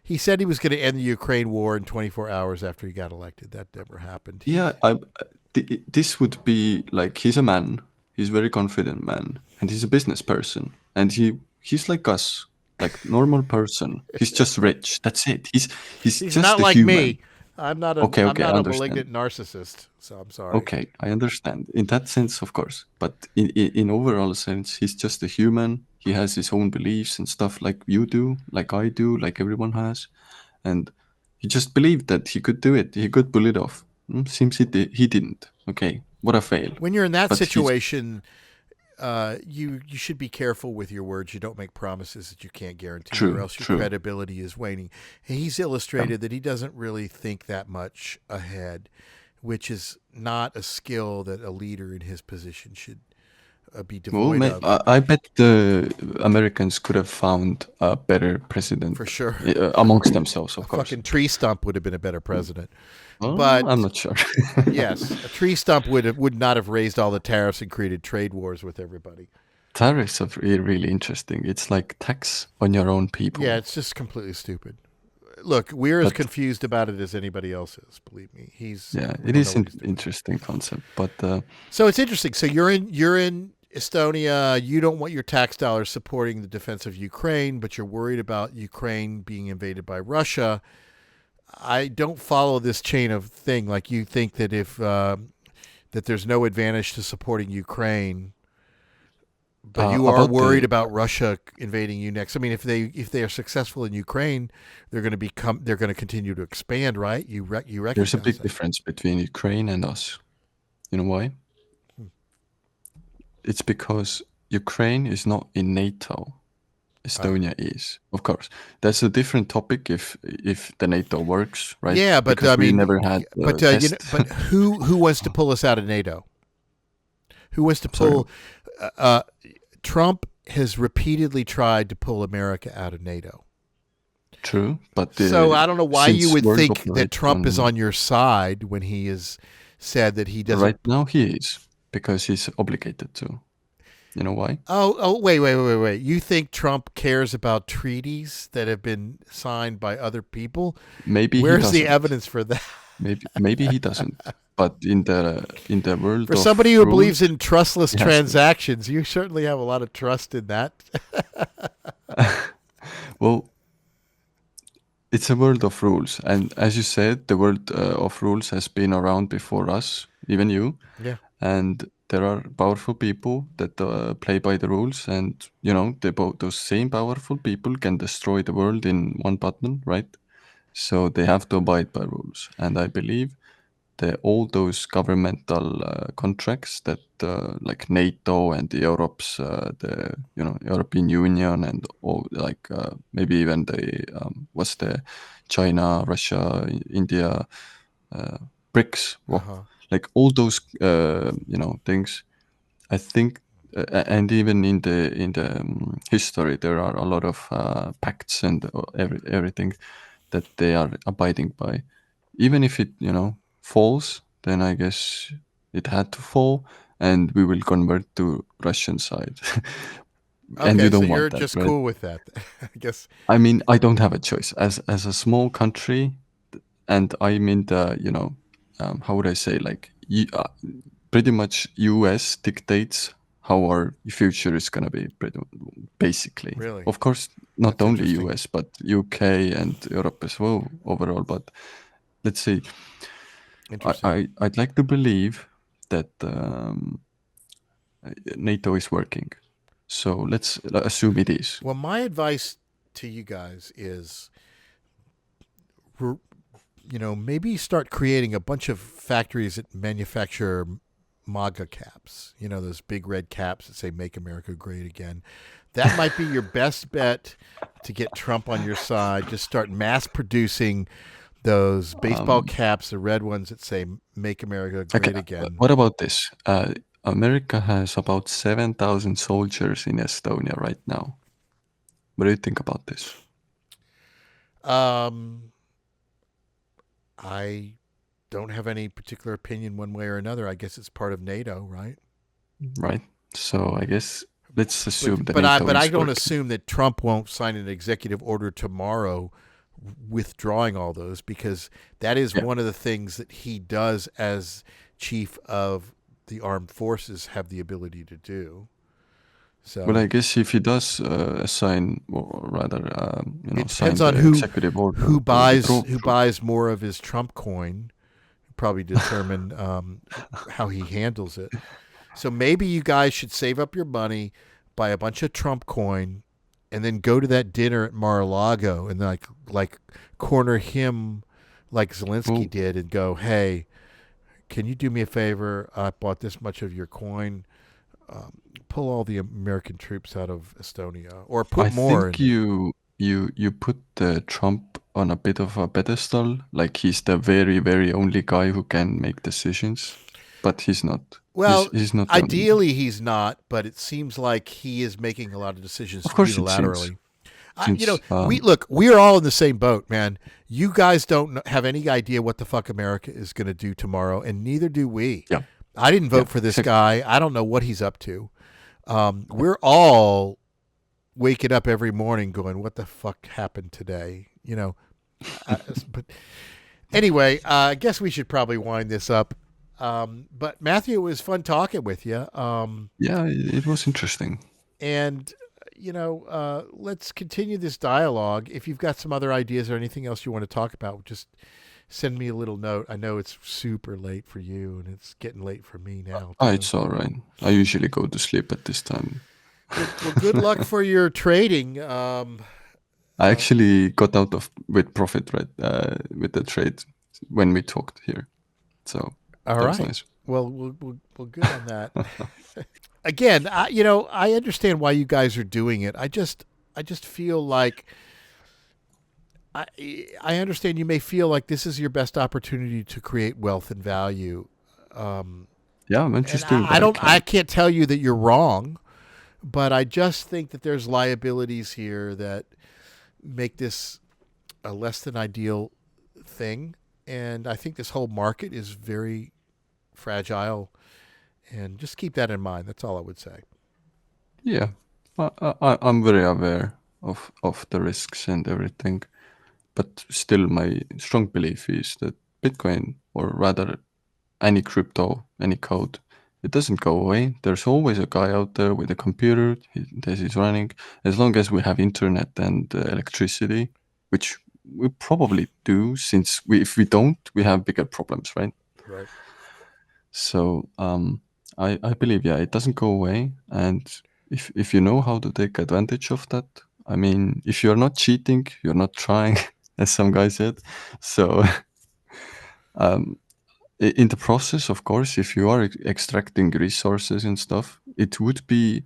he said he was going to end the Ukraine war in 24 hours after he got elected. That never happened. Yeah, this would be like, he's a man. He's a very confident man, and he's a business person, and he's like us, like normal person. He's just rich. That's it. He's He's just not a like human. me. I'm not a Okay, I'm okay, I not a understand. malignant narcissist. So I'm sorry. Okay, I understand. In that sense, of course, but in overall sense, he's just a human. He has his own beliefs and stuff, like you do, like I do, like everyone has, and he just believed that he could do it. He could pull it off. Seems he didn't. Okay, what a fail. When you're in that But he's situation, you should be careful with your words. You don't make promises that you can't guarantee, or true, else your true. credibility is waning. He's Yeah. illustrated that he doesn't really think that much ahead, which is not a skill that a leader in his position should be Well, devoid of. I bet the Americans could have found a better For president sure. amongst themselves, A of course. fucking tree stump would have been a better president. Well, I'm But not sure. yes, a tree stump would not have raised all the tariffs and created trade wars with everybody. Tariffs are really interesting. It's like tax on your own Yeah, people. it's just completely stupid. Look, we're as But confused about it as anybody else is. Believe me, yeah, we it don't is know what an he's doing. interesting concept. But So it's interesting. So you're in Estonia. You don't want your tax dollars supporting the defense of Ukraine, but you're worried about Ukraine being invaded by Russia. I don't follow this chain of thing. Like, you think that if that there's no advantage to supporting Ukraine, but you are about worried the about Russia invading you next. I mean, if they are successful in Ukraine, they're going to continue to expand, right? You there's a recognize big that. difference between Ukraine and us. You know why? It's because Ukraine is not in NATO. Uh, Estonia is, of course. That's a different topic if the NATO works, right? yeah, but Because I we mean, never had but the test. but who wants to pull us out of NATO? Who wants to Sorry. pull? Uh, Trump has repeatedly tried to pull America out of NATO. True, but So I don't know why you since would World think that operates Trump is on on your side when he has said that he doesn't. right now, he is, because he's obligated to. You know why? Wait. You think Trump cares about treaties that have been signed by other people? Maybe he Where's the doesn't. evidence for that? Maybe he doesn't. but in the world For somebody of who rules, believes in trustless it has to. transactions, you certainly have a lot of trust in that. Well, it's a world of rules, and as you said, the world of rules has been around before us, even you. Yeah. And there are powerful people that play by the rules, and those same powerful people can destroy the world in one button, right? So they have to abide by rules, and I believe all those governmental contracts that like NATO and the the European Union and all, like maybe even the what's the China, Russia, India, BRICS, well, Uh-huh. like all those things. I think, and even in the history, there are a lot of pacts and everything that they are abiding by. Even if it falls, then I guess it had to fall, and we will convert to Russian side. And you Okay, so don't you're want that, just right? cool with that. I guess. I mean, I don't have a choice as a small country, and I'm in the how would I say, like pretty much US dictates how our future is gonna be, basically. Really? Of course, not That's only interesting. US but UK and Europe as well overall. But let's say Interesting. I'd like to believe that NATO is working. So let's assume it is. Well, my advice to you guys is, maybe start creating a bunch of factories that manufacture MAGA caps. Those big red caps that say "Make America Great Again." That might be your best bet to get Trump on your side. Just start mass producing those baseball Um, caps, the red ones that say "Make America okay, Great Again." what about this? America has about 7,000 soldiers in Estonia right now. What do you think about this? Um, I don't have any particular opinion one way or another. I guess it's part of NATO, right? Right? So I guess let's But assume that but I NATO but I is don't working. assume that Trump won't sign an executive order tomorrow withdrawing all those, because that is Yeah. one of the things that he does as chief of the armed forces have the ability to do. Well, I So guess if he does assign, or rather, it depends sign on the who executive order who to buys withdraw who from. buys more of his Trump coin. Probably determine how he handles it. So maybe you guys should save up your money, buy a bunch of Trump coin, and then go to that dinner at Mar-a-Lago and like corner him like Zelensky Well, did and go, "Hey, can you do me a favor? I bought this much of your coin. Pull all the American troops out of Estonia, or put I more think in it." you put Trump on a bit of a pedestal, like he's the very, very only guy who can make decisions, but he's not. He's Well, he's not the only one. ideally he's not, but it seems like he is making a lot of decisions Of course, it seems unilaterally. since We're all in the same boat, man. You guys don't have any idea what the fuck America is going to do tomorrow, and neither do we. yeah, I didn't yeah, vote for this exactly. guy. I don't know what he's up to. We're all waking up every morning going, "What the fuck happened today?" But anyway, I guess we should probably wind this up. But Matthew, it was fun talking with you. Yeah, it was interesting. And let's continue this dialogue. If you've got some other ideas or anything else you want to talk about, just send me a little note. I know it's super late for you, and it's getting late for me now Ah, too. it's all right. I usually go to sleep at this time. Well, good luck for your trading. I actually got out of with profit, right, with the trade when we talked here. So All that was right. nice. Well, good on that. Again, I understand why you guys are doing it. I just feel like I I understand you may feel like this is your best opportunity to create wealth and value. Um, Yeah, I'm and just doing what I I can. can't tell you that you're wrong, but I just think that there's liabilities here that make this a less than ideal thing. And I think this whole market is very fragile. And just keep that in mind. That's all I would say. Yeah, I'm very aware of the risks and everything, but still, my strong belief is that Bitcoin, or rather any crypto, any code, it doesn't go away. There's always a guy out there with a computer that is running. As long as we have internet and electricity, which we probably do, since if we don't, we have bigger problems, right? Right. So I believe, yeah, it doesn't go away. And if you know how to take advantage of that, I mean, if you're not cheating, you're not trying, as some guy said. So in the process, of course, if you are extracting resources and stuff, it would be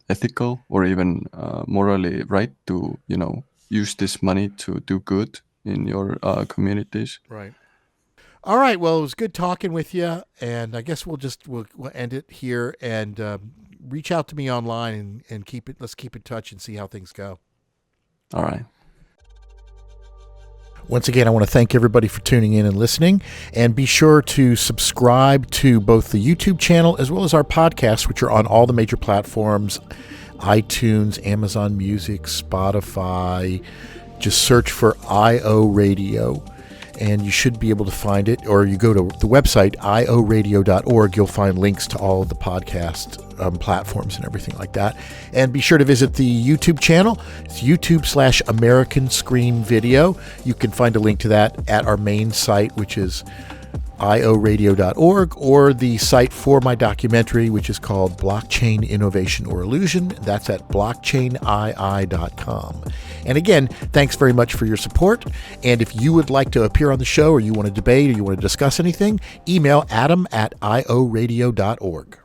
ethical or even morally right to, use this money to do good in your communities. Right. All right. Well, it was good talking with you, and I guess we'll end it here and reach out to me online and let's keep in touch and see how things go. All right. Once again, I want to thank everybody for tuning in and listening, and be sure to subscribe to both the YouTube channel as well as our podcasts, which are on all the major platforms: iTunes, Amazon Music, Spotify. Just search for ioRadio, and you should be able to find it. Or you go to the website, ioRadio.org. You'll find links to all of the podcast platforms and everything like that. And be sure to visit the YouTube channel. It's YouTube/American Screen Video. You can find a link to that at our main site, which is ioRadio.org, or the site for my documentary, which is called Blockchain Innovation or Illusion. That's at blockchainii.com. And again, thanks very much for your support. And if you would like to appear on the show, or you want to debate, or you want to discuss anything, email Adam at ioRadio.org.